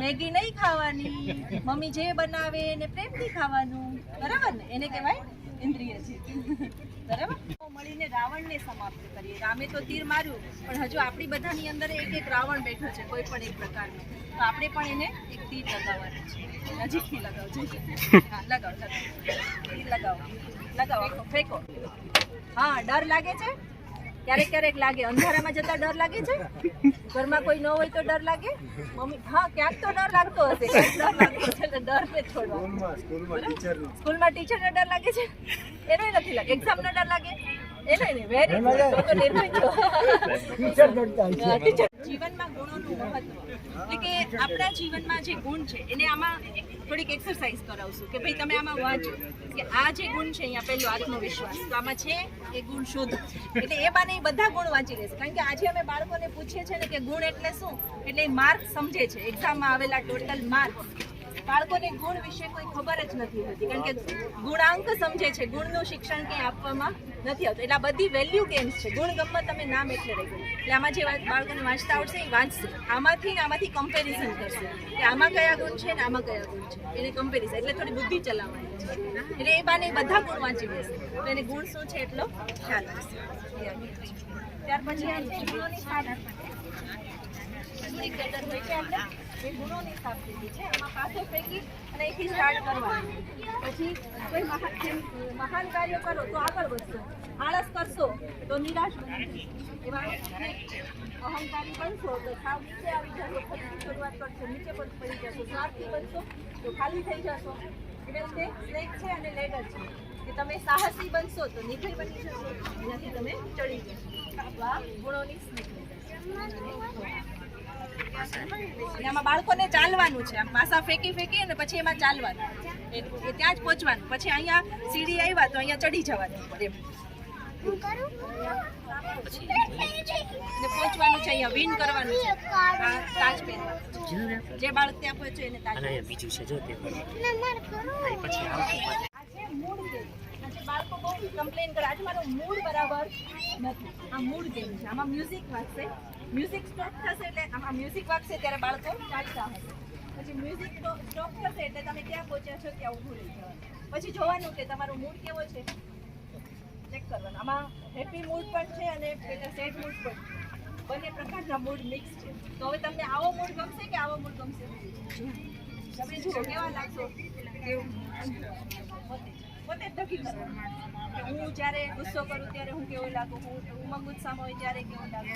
મેગી નહીં ખાવાની. મમ્મી જે બનાવે એને પ્રેમથી ખાવાનું, બરાબર ને? એને કહેવાય ઇન્દ્રિયજીત. બરાબર. મળીને રાવણને સમાપ્ત કરીએ. રામે તો તીર માર્યું, પણ હજુ આપણી બધાની અંદર એક રાવણ બેઠો છે, કોઈ પણ એક પ્રકારનો. તો આપણે પણ એને એક તીર લગાવવાનું છે. નજીકથી લગાવજો. હા, લગાવો. તીર લગાવો, ફેંકો. હા, ડર લાગે છે? ક્યારેક લાગે. અંધારામાં જતા ડર લાગે છે? ઘરમાં કોઈ ન હોય તો ડર લાગે? મમ્મી હા, ક્યાંક તો ડર લાગતો હશે. ડરને છોડવા. સ્કૂલમાં ટીચરને ડર લાગે છે? એનો નથી લાગે. એક્ઝામનો ડર લાગે? એને વેરી ગુડ તો નિર્ણય જો ટીચર કરતા છે. જીવનમાં ગુણોનું મહત્વ એટલે કે આપણા જીવનમાં જે ગુણ છે એને આમાં થોડીક એક્સરસાઇઝ કરાવશું કે ભાઈ તમે આમાં વાંચો કે આ જે ગુણ છે અહીંયા પહેલો આત્મવિશ્વાસ તો આમાં છે એ ગુણ શોધો એટલે એ બાને બધા ગુણ વાંચી લેશે કારણ કે આજે અમે બાળકોને પૂછીએ છીએ ને કે ગુણ એટલે શું એટલે એ માર્ક સમજે છે એક્ઝામમાં આવેલા ટોટલ માર્ક બાળકોને ગુણ વિશે કોઈ ખબર જ નથી હોતી કારણ કે ગુણાંક સમજે છે ગુણનું શિક્ષણ કંઈ આપવામાં નથી આવતું એટલે આ બધી વેલ્યુ ગેમ્સ છે ગુણ ગમત તમે નામ એટલે રહી ગયું એટલે આમાં જે બાળકોને વાંચતા આવડશે એ વાંચશે આમાંથી કમ્પેરિઝન કરશે કે આમાં કયા ગુણ છે ને આમાં કયા ગુણ છે એને કમ્પેરિઝન એટલે થોડી બુદ્ધિ ચલાવવાની છે એટલે એ બાને બધા ગુણ વાંચી લેશે તો એને ગુણ શું છે એટલો ખ્યાલ હશે ત્યાર પછી આ છે ગુણોની સાધન થોડીક ગટર હોય છે આપણે એ ગુણોની સાપ લીધી છે આમાં પાછો ફેંકી અને અહીંથી સ્ટાર્ટ કરવાનું પછી કોઈ મહાન કાર્ય કરો તો આગળ વધશો આળસ કરશો તો નિરાશ બનશો એવા અહંકારી બનશો તો સાવ નીચે આવી જશો ફરીથી શરૂઆત કરશો નીચે પણ પડી જશો સ્વાર્થી બનશો તો ખાલી થઈ જશો એવી રીતે સ્નેક છે અને લેડર છે કે તમે સાહસી બનશો તો નિર્ભય બની જશો એનાથી તમે ચડી જશો આ ગુણોની સ્નેક આમાં બાળકોને ચાલવાનું છે આમ પાસા ફેંકી અને પછી એમાં ચાલવાનું એ ત્યાં જ પહોંચવાનું પછી અહીંયા સીડી આવ્યા તો અહીંયા ચડી જવાનું ઉપર એમ ને પહોંચવાનું છે અહીંયા વિન કરવાનું છે તાજ પહેરવાનું જે બાળક ત્યાં પહોંચે એને તાજ બીજું છે જો તે પછી મૂળ ગેમ બાળકો બહુ કમ્પ્લેન કરે આજે મારો મૂડ બરાબર નથી આ મૂડ ગેમ છે આમાં મ્યુઝિક વાગશે મ્યુઝિક સ્ટોપ થશે એટલે આમાં મ્યુઝિક વાગશે ત્યારે બાળકો ચાલતા હશે પછી મ્યુઝિક સ્ટોપ થશે એટલે તમે ક્યાં પહોંચ્યા છો ત્યાં ઊભું રહી જવાનું પછી જોવાનું કે તમારો મૂડ કેવો છે ચેક કરવાનું આમાં હેપી મૂડ પણ છે અને સેડ મૂડ પણ બંને પ્રકારના મૂડ મિક્સ છે તો હવે તમને આવો મૂડ ગમશે કે આવો મૂડ ગમશે તમે જુઓ કેવા લાગશો કેવું પોતે જ નક્કી કરવાનું કે હું જ્યારે ગુસ્સો કરું ત્યારે હું કેવો લાગુ હું ઉમંગ ઉત્સાહમાં હોય ત્યારે કેવો લાગુ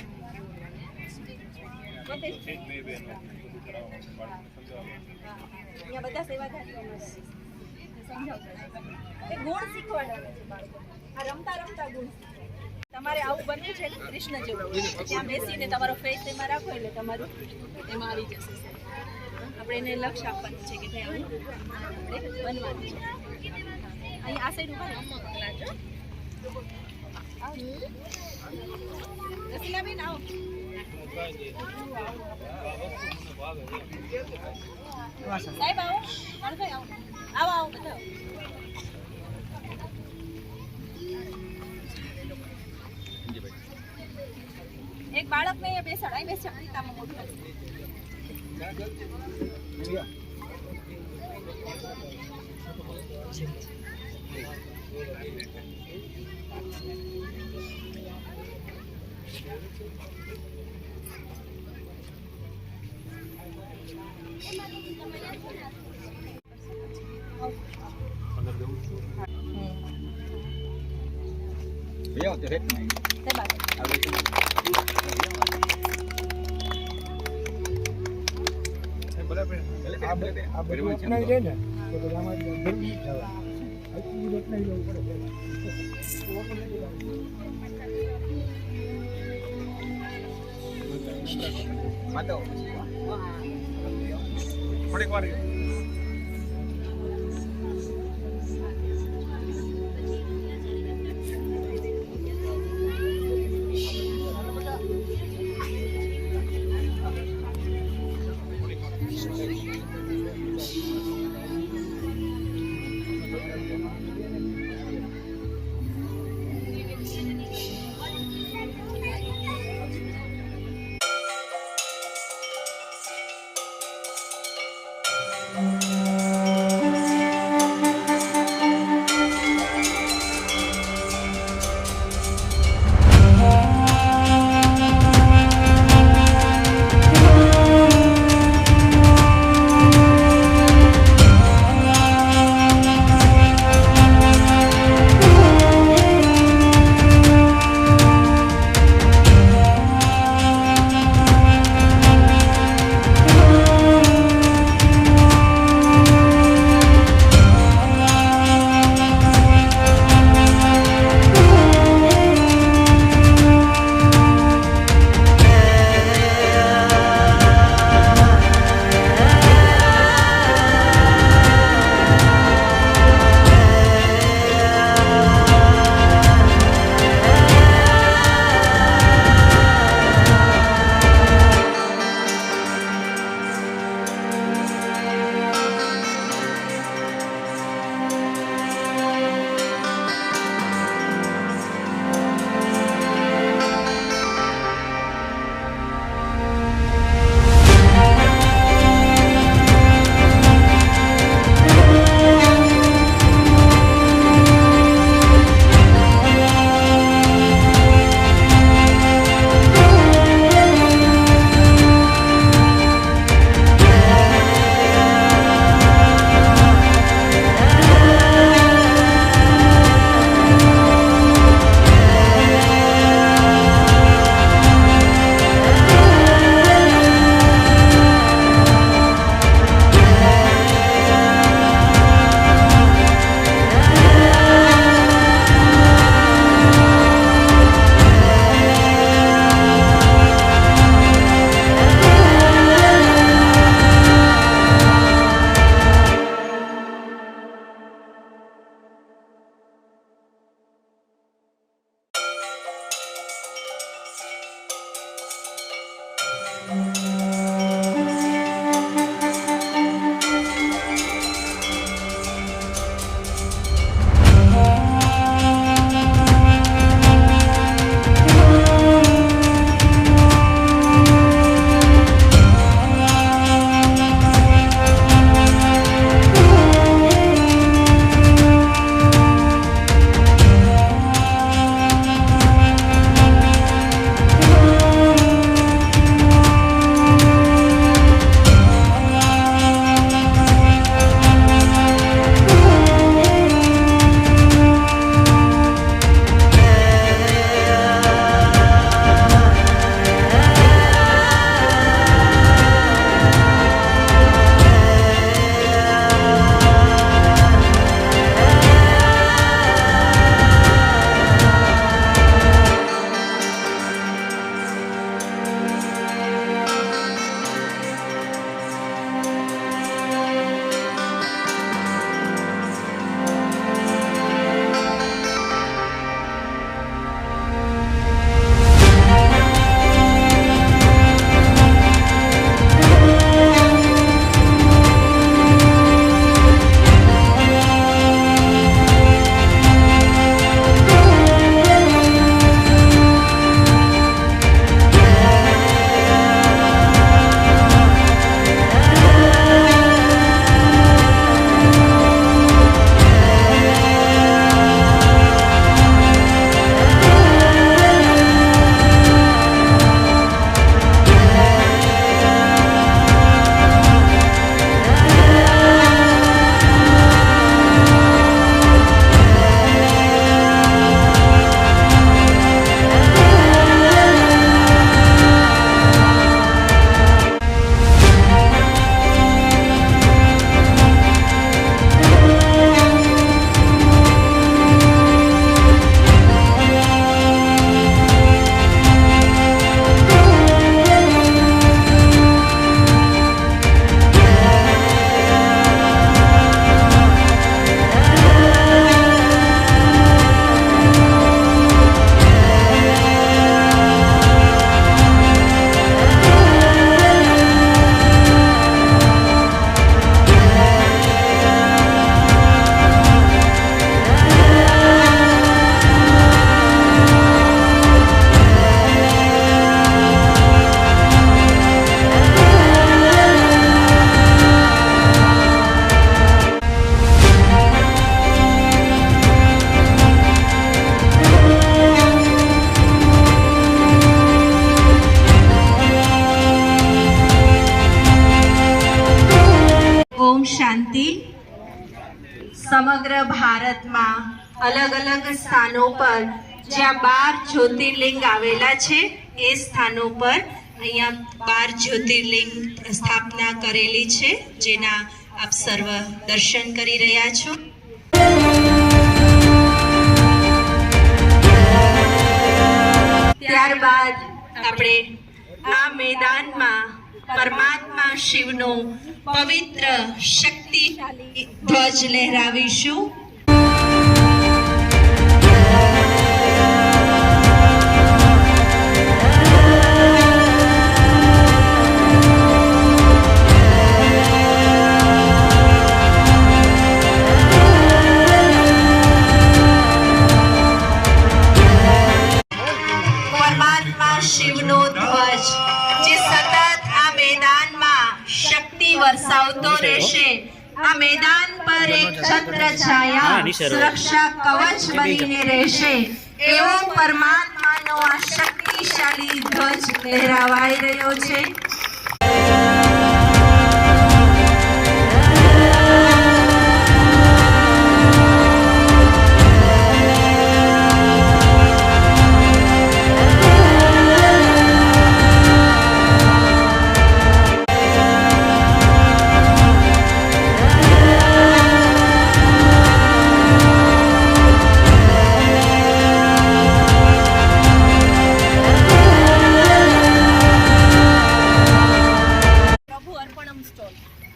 પોતે જ અહીંયા બધા સેવાધારીઓ સમજાવતા એ ગુણ શીખવાડવાના છે બાળકો આ રમતા ગુણ તમારે આવું બનવું છે કૃષ્ણ જેવું ત્યાં બેસીને તમારો ફેસ એમાં રાખો એટલે તમારું એમાં આવી જશે આપણે એને લક્ષ્ય આપવાનું છે કે ભાઈ આવું આપણે બનવાનું છે અહીં આ સાઈડ ઉભા રસીલાબેન આવો સાહેબ આવો બાળભાઈ આવો બધા એક બાળકને અહીંયા બેસાડ અહીં બેસાડ પ્રીતામાં મોટું આ બધું અપનાવી દે ને તો પછી આમાં જલ્દી થવાય અપનાવી લેવું પડે થોડીક વાર Thank you. શાંતિ. સમગ્ર ભારતમાં અલગ અલગ સ્થાનો પર જ્યાં 12 જ્યોતિર્લિંગ આવેલા છે એ સ્થાનો પર અહીંયા 12 જ્યોતિર્લિંગ સ્થાપના કરેલી છે, જેના આપ સર્વ દર્શન કરી રહ્યા છો. ત્યારબાદ આપણે આ મેદાનમાં પરમાત્મા શિવનો પવિત્ર શક્તિશાળી ધ્વજ લહેરાવીશું. પરમાત્મા શિવનો ધ્વજ જે સતત આ મેદાનમાં શક્તિ વરસાવતો રહેશે. આ મેદાન પર એક છત્ર છાયા સુરક્ષા કવચ બનીને રહેશે. એવો પરમાત્માનો આ શક્તિશાળી ધ્વજ લહેરાવાઈ રહ્યો છે.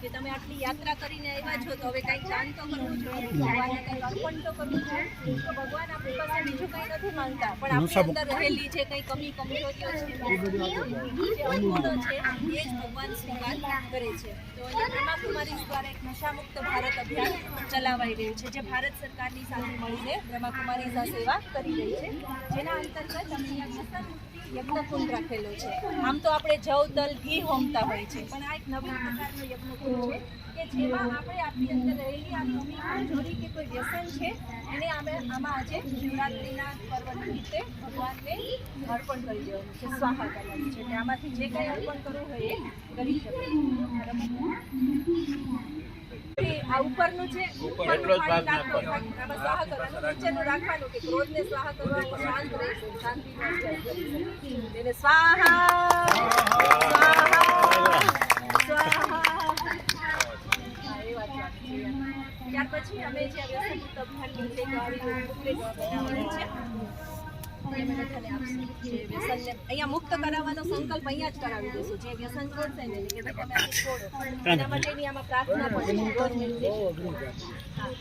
કે તમે આટલી યાત્રા કરીને આવ્યા છો તો હવે કંઈક દાન તો કરવું જોઈએ, ભગવાનને કંઈક અર્પણ તો કરવું જોઈએ. તો ભગવાન આપણી પાસે બીજું કંઈ નથી માંગતા, પણ આપણી અંદર રહેલી જે કંઈ કમી કમજોરીઓ છે, જે અવગુણો છે, એ જ ભગવાન સ્વીકાર કરે છે. તો અહીંયા બ્રહ્માકુમારી દ્વારા એક નશામુક્ત ભારત અભિયાન ચલાવાઈ રહ્યું છે, જે ભારત સરકારની સાથે મળીને બ્રહ્માકુમારી સેવા કરી રહી છે, જેના અંતર્ગત અમે અહીંયા યજ્ઞકુંડ રાખેલો છે. આમ તો આપણે જવ તલ ઘી હોમતા હોય છે, પણ આ એક નવીન પ્રકારનો યજ્ઞકુંડ છે કે જેમાં આપણે આપણી અંદર રહેલી આ કમી કમજોરી કે કોઈ વ્યસન છે એને આમાં આજે શિવરાત્રિના પર્વ નિમિત્તે ભગવાનને અર્પણ કરી દેવાનું છે, સ્વાહા કરવાનું છે. એટલે આમાંથી જે કંઈ અર્પણ કરવું હોય એ કરી શકે. આ ઉપરનું છે, ઉપરનું પાણી નાખવાનું, આમાં સ્વાહા કરવાનું, નીચેનું રાખવાનું કે ક્રોધને સ્વાહા કરવાનું, શાંત રહીશું, શાંતિનો અભ્યાસ કરીશું. એને સ્વાહા સ્વાહા ત્યાર પછી અમે જે વ્યસન મુક્ત અભિયાનની જે બનાવવાની છે અહીંયા મુક્ત કરાવવાનો સંકલ્પ અહીંયા જ કરાવી દઈશું. જે વ્યસન છોડશે ને કે તમે આ છોડો, એના માટેની આમાં પ્રાર્થના પણ છે, રોજ મેડિટેશન.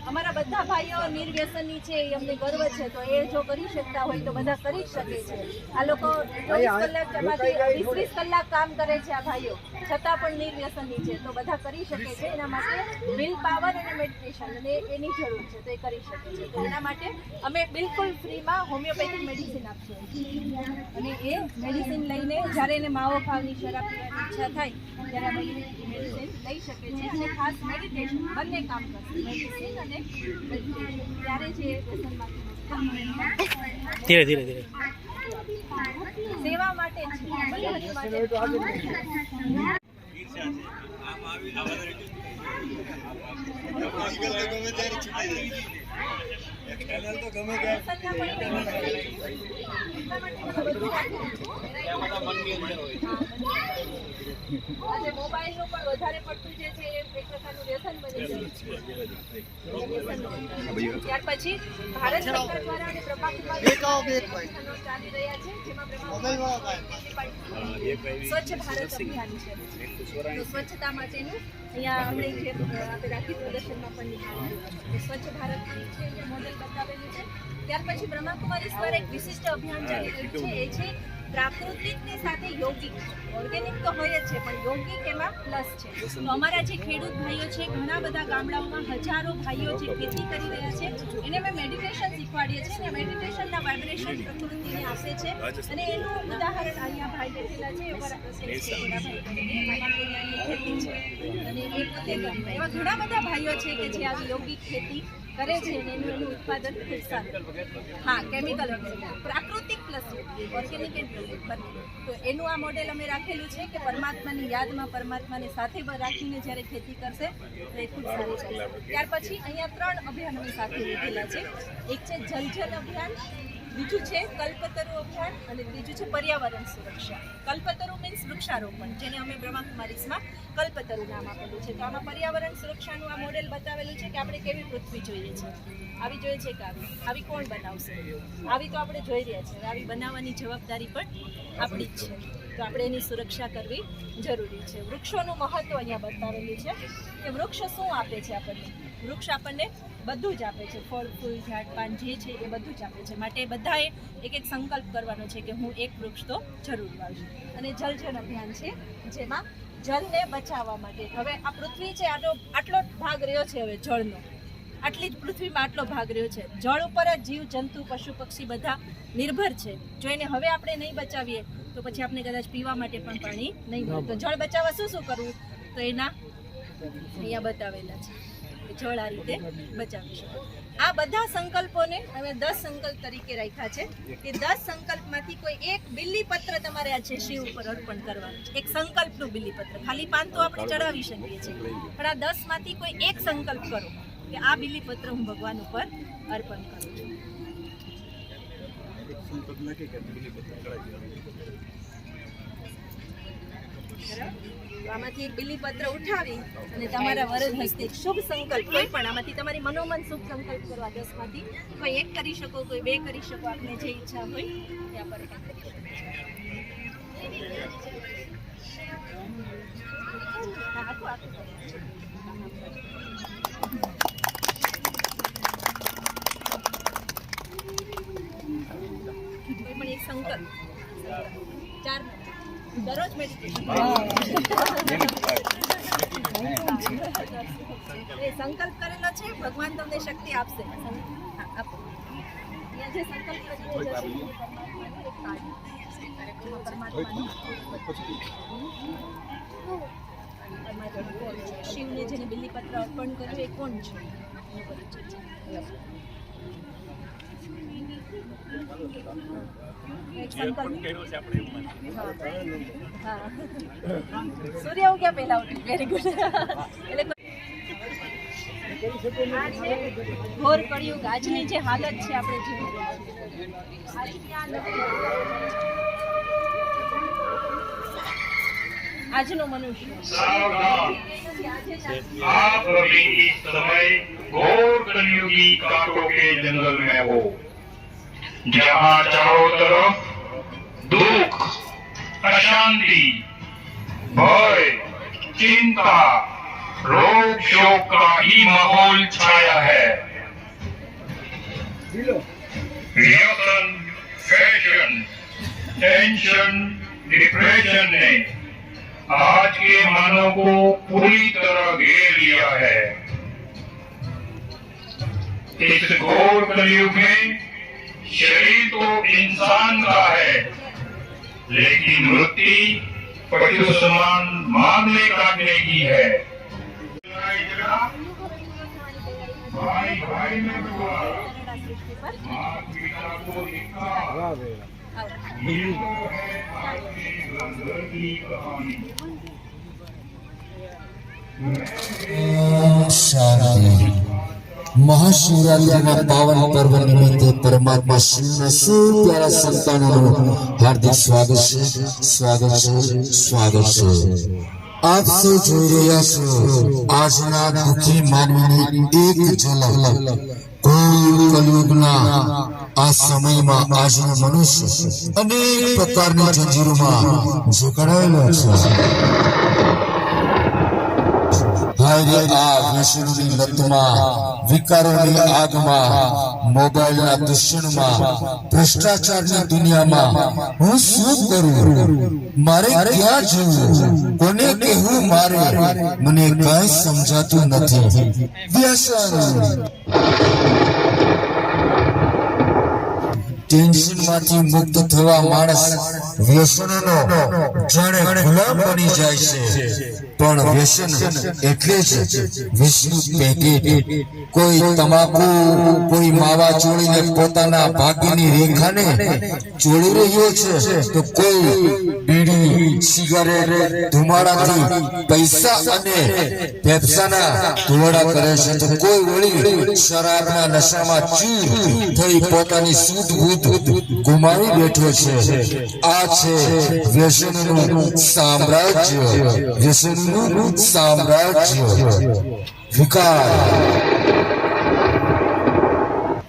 અમારા બધા ભાઈઓ નિર્વ્યસની છે, એ અમને ગર્વ છે. તો એ જો કરી શકતા હોય તો બધા કરી જ શકે છે. આ લોકો 24 કલાકમાંથી 20 કલાક કામ કરે છે આ ભાઈઓ, છતાં પણ નિર્વ્યસની છે. તો બધા કરી શકે છે. એના માટે વિલ પાવર અને મેડિટેશન અને એની જરૂર છે, તો એ કરી શકે છે. તો એના માટે અમે બિલકુલ ફ્રીમાં હોમિયોપેથિક મેડિસિન આપશું અને એ મેડિસિન લઈને જ્યારે એને માવો ખાવાની, શરાબ પીવાની ઈચ્છા થાય ત્યારે અમે મેડિસિન લઈ શકે છે. અને ખાસ મેડિટેશન બંને કામ કરશે, મેડિસિન અને મેડિટેશન. ત્યારે જે વ્યસનમાંથી ધીરે ધીરે ધીરે સેવા માટે છે, બધા માટે. આજે મોબાઈલનું પણ વધારે પડતું જે છે એ એક પ્રકારનું વ્યસન બની ગયું છે. ત્યાર પછી ભારત સરકાર દ્વારા અને બ્રહ્માકુમારી ચાલી રહ્યા છે, જેમાં સ્વચ્છ ભારત અભિયાન છે. તો સ્વચ્છતા માટેનું અહીંયા આપણે જે આપણે રાખી પ્રદર્શનમાં પણ નિહાળ્યું સ્વચ્છ ભારત છે એ મોડેલ બતાવેલું છે. ત્યાર પછી બ્રહ્માકુમારી દ્વારા એક વિશિષ્ટ અભિયાન ચાલી રહ્યું છે, એ છે પ્રાકૃતિકની સાથે યોગિક. ઓર્ગેનિક તો હોય જ છે, પણ યોગિક એમાં પ્લસ છે. તો અમારા જે ખેડૂત ભાઈઓ છે, ઘણા બધા ગામડાઓમાં હજારો ભાઈઓ જે ખેતી કરી રહ્યા છે, એને અમે મેડિટેશન શીખવાડીએ છીએ અને મેડિટેશનના વાઇબ્રેશન પ્રકૃતિને આપે છે. અને એનું ઉદાહરણ અહીંયા ભાઈ બેઠેલા છે, ખેતી છે અને એ પોતે એવા ઘણા બધા ભાઈઓ છે કે જે આવી યોગિક ખેતી કરે છે અને એનું ઉત્પાદન ખૂબ સારું. હા, કેમિકલ પ્રાકૃતિક પ્લસ ઓર્ગેનિક એન્ડ બંને. તો એનું આ મોડેલ અમે રાખેલું છે કે પરમાત્માની યાદમાં, પરમાત્માને સાથે રાખીને જ્યારે ખેતી કરશે તો એ ખૂબ સારી ચાલશે. ત્યાર પછી અહીંયા 3 અભિયાન અમે સાથે લીધેલા છે. એક છે જલ જલ અભિયાન, બીજું છે કલ્પતરુ અભિયાન અને ત્રીજું છે પર્યાવરણ સુરક્ષા. કલ્પતરુ મીન્સ વૃક્ષારોપણ, જેને અમે બ્રહ્માકુમારીઝમાં કલ્પતરુ નામ આપેલું છે. તો આમાં પર્યાવરણ સુરક્ષાનું આ મોડેલ બતાવેલું છે કે આપણે કેવી પૃથ્વી જોઈએ છે. આવી જોઈએ છે કે આવી કોણ બનાવશે? આવી તો આપણે જોઈ રહ્યા છીએ. આવી બનાવવાની જવાબદારી પણ આપણી જ છે. તો આપણે એની સુરક્ષા કરવી જરૂરી છે. વૃક્ષોનું મહત્વ અહીંયા બતાવેલું છે કે વૃક્ષ શું આપે છે આપણને. વૃક્ષ આપણને બધું જ આપે છે, ફળ, ફૂલ, ઝાડ, પાન જે છે એ બધું જ આપે છે. માટે બધાએ એક એક સંકલ્પ કરવાનો છે કે હું એક વૃક્ષ તો જરૂર વાવીશ. અને જલ જલ અભિયાન છે, જેમાં જલને બચાવવા માટે હવે આ પૃથ્વી છે, આટલો ભાગ રહ્યો છે હવે જળનો, આટલી જ પૃથ્વીમાં આટલો ભાગ રહ્યો છે. જળ ઉપર જ જીવ જંતુ, પશુ પક્ષી બધા નિર્ભર છે. જો એને હવે આપણે નહીં બચાવીએ તો પછી આપણે કદાચ પીવા માટે પણ પાણી નહીં મળે. તો જળ બચાવવા શું શું કરવું, તો એના અહીંયા બતાવેલા છે. જળ આ રીતે બચાવી શકો. આ બધા સંકલ્પોને અમે 10 સંકલ્પ તરીકે રાખ્યા છે કે 10 સંકલ્પમાંથી કોઈ એક બિલીપત્ર તમારે આ છે શિવ ઉપર અર્પણ કરવાનું છે. એક સંકલ્પનું બિલીપત્ર, ખાલી પાન તો આપણે ચડાવી શકીએ છીએ, પણ આ 10 માંથી કોઈ એક સંકલ્પ કરો કે આ બિલીપત્ર હું ભગવાન ઉપર અર્પણ કરું છું. આમાંથી એક બિલીપત્ર ઉઠાવી અને તમારા વરદ હસ્તે શુભ સંકલ્પ, કોઈ પણ આમાંથી તમારી મનોમન શુભ સંકલ્પ કરવા 10 માંથી કોઈ એક કરી શકો, કોઈ 2 કરી શકો, આપને જે ઈચ્છા હોય ત્યાં પર કરી શકો. દરરોજ મેડિટેશન એ સંકલ્પ કરેલો છે, ભગવાન તમને શક્તિ આપશે. આપો. અહીંયા જે સંકલ્પ કરીને જશે, પરમાત્માનું એક કાર્ડ છે. પરમાત્માનું કોણ છે? શિવને જેને બિલીપત્ર અર્પણ કર્યું એ કોણ છે? એનો પરિચય છે. એક સંકલ્પ. હા. સૂર્ય ઉગ્યા પહેલા ઉઠી. Very good. એટલે આ છે ઘોર કળિયુગ. આજની જે હાલત છે આપણે જીવી રહ્યા છીએ, આજની આ નથી. આજનો મનુષ્ય आप अभी इस समय घोर कलयुगी कांटों के जंगल में हो, जहाँ चारों तरफ दुख, अशांति, भय, चिंता, रोग शोक का ही माहौल छाया है. व्यसन, फैशन, टेंशन, डिप्रेशन ने आज के मानव को पूरी तरह घेर लिया है. इस घोर कलयुग में शरीर तो इंसान का है, लेकिन वृत्ति पशु समान मांगने काटने की है. भाई भाई में हुआ, माँ पिता को दिखा, ये तो है आज की घर की कहानी. શાંતિ. મહાશિવરાત્રિના પાવન પર્વ નિમિત્તે પરમાત્મા શિવના સૌ પ્યારા સંતાનોનું હાર્દિક સ્વાગત છે. આપ સૌ જોઈ રહ્યા છો આજના દુઃખી માનવીની એક ઝલક. કલયુગના આ સમયમાં આજનો મનુષ્ય અનેક પ્રકારની જંજીરોમાં જકડાયેલો છે. આ વ્યસનની લતમાં, વિકારોની આગમાં, મોબાઈલના દૂષણમાં, ભ્રષ્ટાચારની દુનિયામાં હું શું કરું? મારે ક્યાં જવું? કોને કહેવું? મારે મને કઈ સમજાતું નથી. વ્યસન. ટેન્શનમાંથી મુક્ત થવા માણસ વ્યસનનો જાણે ગુલામ બની જાય છે. પણ વ્યસન એટલે જ વિષનું પેકેટ. કોઈ તમાકુ, કોઈ માવા ચોળીને પોતાના ભાગ્યની રેખાને ચોળી રહ્યો છે, તો કોઈ બીડી, સિગારેટ, ધુમાડાથી પૈસા અને ફેફસાના ધુમાડા કરે છે, તો કોઈ વળી શરાબના નશામાં ચૂર થઈ પોતાની શુદ્ધ બુદ્ધ ગુમાવી બેઠો છે. આ છે વ્યસનનું સામ્રાજ્ય. વ્યસનનું સામ્રાજ્ય. વિકાર.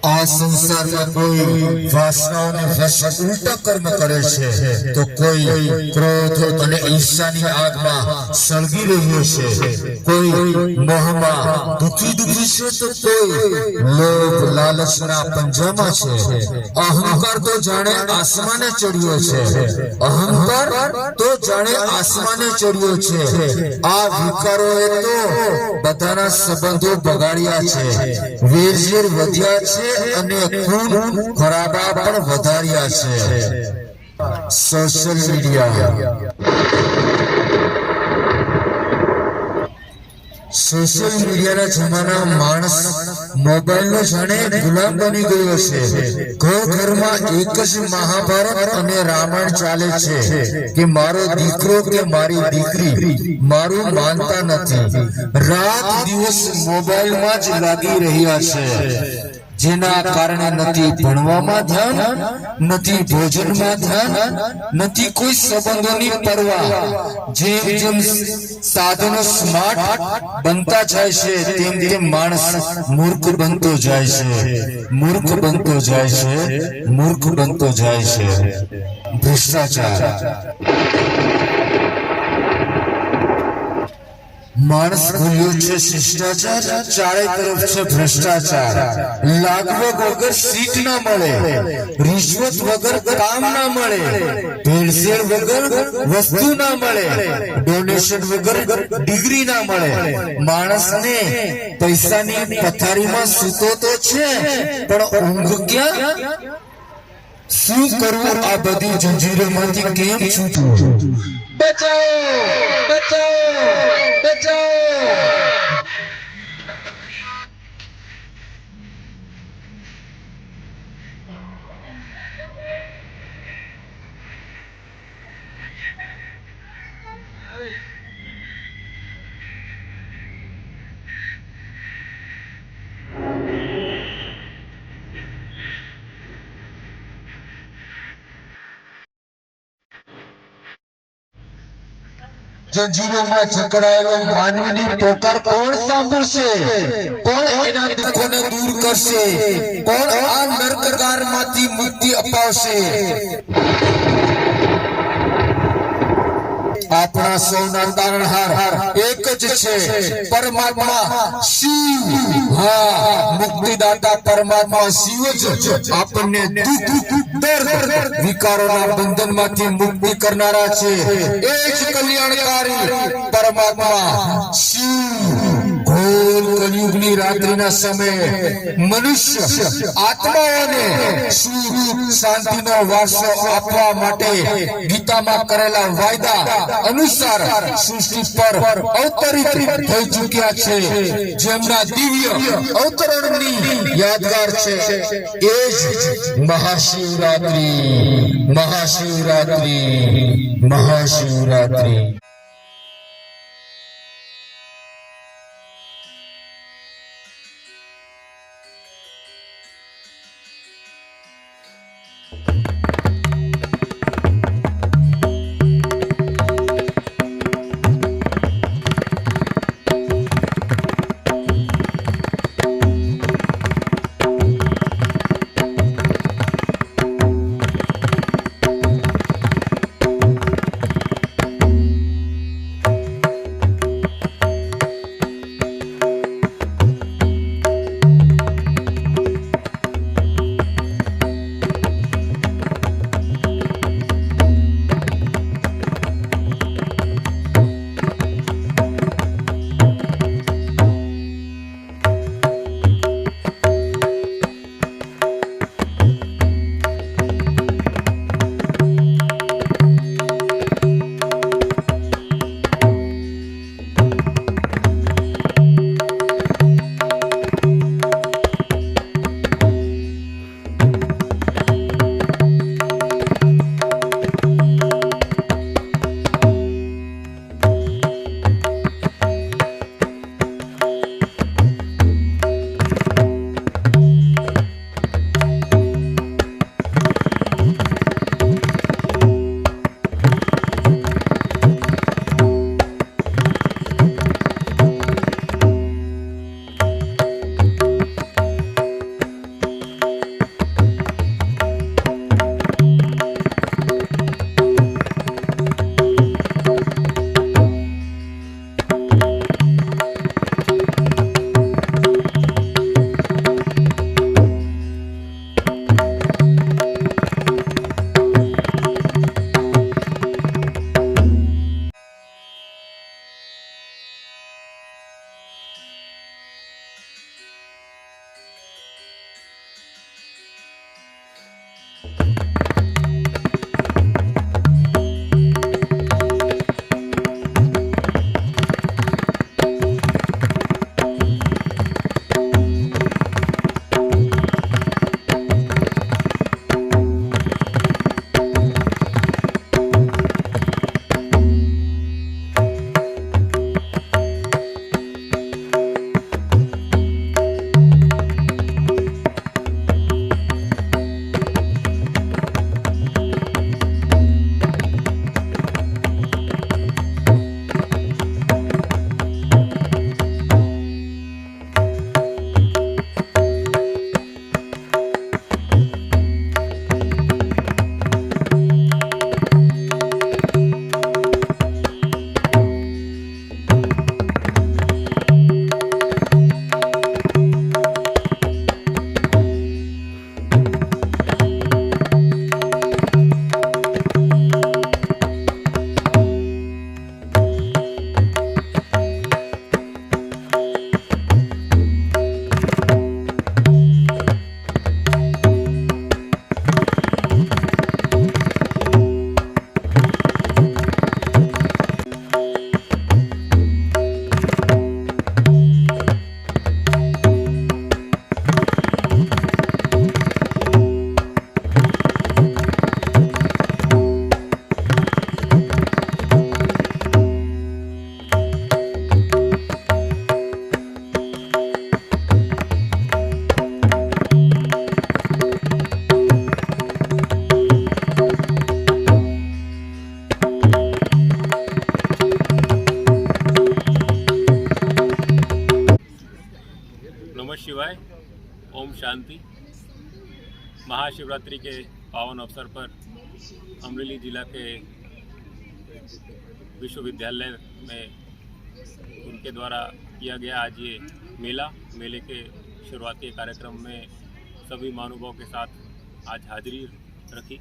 આ સંસારમાં કોઈ વાસનાઓને વશ ઉલટા કર્મ કરે છે, તો કોઈ ક્રોધ અને ઈર્ષાની આગમાં સળગી રહ્યો છે. કોઈ મોહમાં દુખી છે, તો કોઈ લોભ લાલચના પંજામાં છે. અહંકાર તો જાણે આસમાને ચડ્યો છે. અહંકાર તો જાણે આસમાને ચડ્યો છે. આ વિકારોએ તો બધાના સંબંધો બગાડ્યા છે. વેરઝેર વધ્યા છે અને ખૂન ખરાબા પણ વધાર્યા છે. Social media. સોશિયલ મીડિયાના જમાના માણસ મોબાઈલનો જાણે ગુલામ બની ગયો છે. ઘરમાં એક જ મહાભારત અને રામાયણ ચાલે છે કે મારો દીકરો કે મારી દીકરી મારું માનતા નથી. રાત દિવસ મોબાઈલમાં જ લાગી રહ્યા છે, જેના કારણે નથી ભણવામાં ધ્યાન, નથી ભોજનમાં ધ્યાન, નથી કોઈ સંબંધોની પરવા. જેમ જેમ સાધનો સ્માર્ટ બનતા જાય છે, તેમ તેમ માણસ મૂર્ખ બનતો જાય છે. મૂર્ખ બનતો જાય છે. મૂર્ખ બનતો જાય છે. ભ્રષ્ટાચાર. માણસ ભૂલ્યો છે શિષ્ટાચાર, ચારે તરફ છે ભ્રષ્ટાચાર. લાગવગ વગર સીટ ના મળે, રિશ્વત વગર કામ ના મળે, ભેળસેળ વગર વસ્તુ ના મળે, ડોનેશન વગર ડિગ્રી ના મળે. માણસને પૈસાની પથારીમાં સૂતો તો છે, પણ ઊંઘ ક્યાં? શું કરવું આ બધી જંજીરોમાંથી કેમ છૂટવું? બચાવો, બચાવો, બચાવો. જંજીરોમાં જકડાયેલો માનવીની પોકાર કોણ સાંભળશે? કોણ એના દુઃખોને દૂર કરશે? કોણ આ નર્કગારમાંથી મુક્તિ અપાવશે? આપણા સૌના તારણહાર એક જ છે, પરમાત્મા શિવ. હા, મુક્તિદાતા પરમાત્મા શિવ જ આપણને દુઃખ, દર્દ, વિકારોના બંધનમાંથી મુક્તિ કરનારા છે. એ જ કલ્યાણકારી પરમાત્મા શિવ ઘોર કલયુગની રાત્રિના સમયે મનુષ્ય આત્માઓને સુખ શાંતિનો વારસો આપવા માટે ગીતામાં કરેલા વાયદા અનુસાર સૃષ્ટિ પર અવતરિત થઈ ચૂક્યા છે. જેમના દિવ્ય અવતરણની યાદગાર છે એ જ મહાશિવરાત્રી, મહાશિવરાત્રી, મહાશિવરાત્રી. शिवाय, ओम शांति। महाशिवरात्रि के पावन अवसर पर अमरेली जिला के विश्वविद्यालय में उनके द्वारा किया गया आज ये मेले के शुरुआती कार्यक्रम में सभी महानुभावों के साथ आज हाजिरी रखी।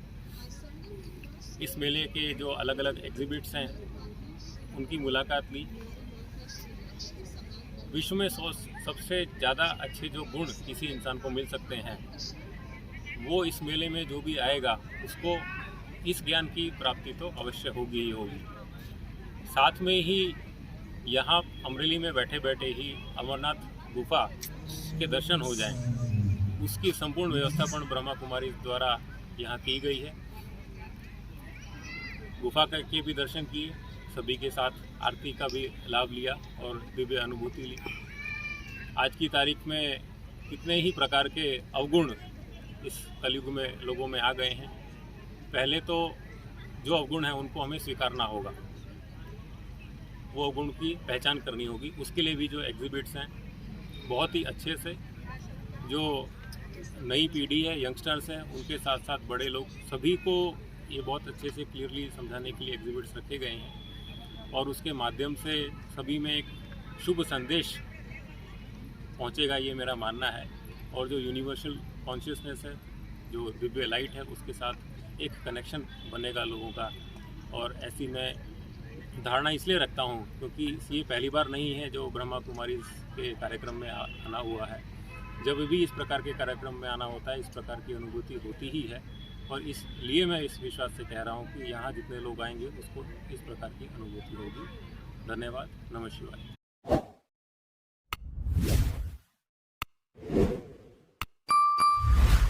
इस मेले के जो अलग अलग एग्जिबिट्स हैं उनकी मुलाकात ली। विश्व में सबसे ज़्यादा अच्छे जो गुण किसी इंसान को मिल सकते हैं वो इस मेले में जो भी आएगा उसको इस ज्ञान की प्राप्ति तो अवश्य होगी ही होगी। साथ में ही यहाँ अमरेली में बैठे बैठे ही अमरनाथ गुफा के दर्शन हो जाएं, उसकी संपूर्ण व्यवस्थापन ब्रह्मा कुमारी द्वारा यहाँ की गई है। गुफा के भी दर्शन किए, सभी के साथ आरती का भी लाभ लिया और दिव्य अनुभूति ली। आज की तारीख में कितने ही प्रकार के अवगुण इस कलयुग में लोगों में आ गए हैं। पहले तो जो अवगुण हैं उनको हमें स्वीकारना होगा, वो अवगुण की पहचान करनी होगी। उसके लिए भी जो एग्जिबिट्स हैं बहुत ही अच्छे से जो नई पीढ़ी है, यंगस्टर्स हैं, उनके साथ साथ बड़े लोग, सभी को ये बहुत अच्छे से क्लियरली समझाने के लिए एग्जिबिट्स रखे गए हैं और उसके माध्यम से सभी में एक शुभ संदेश पहुंचेगा, ये मेरा मानना है। और जो यूनिवर्सल कॉन्शियसनेस है, जो दिव्य लाइट है, उसके साथ एक कनेक्शन बनेगा लोगों का। और ऐसी मैं धारणा इसलिए रखता हूँ क्योंकि ये पहली बार नहीं है जो ब्रह्मा कुमारी के कार्यक्रम में आना हुआ है। जब भी इस प्रकार के कार्यक्रम में आना होता है इस प्रकार की अनुभूति होती ही है और इसलिए मैं इस विश्वास से कह रहा हूँ कि यहाँ जितने लोग आएंगे उसको इस प्रकार की अनुभूति होगी। धन्यवाद। नमः शिवाय।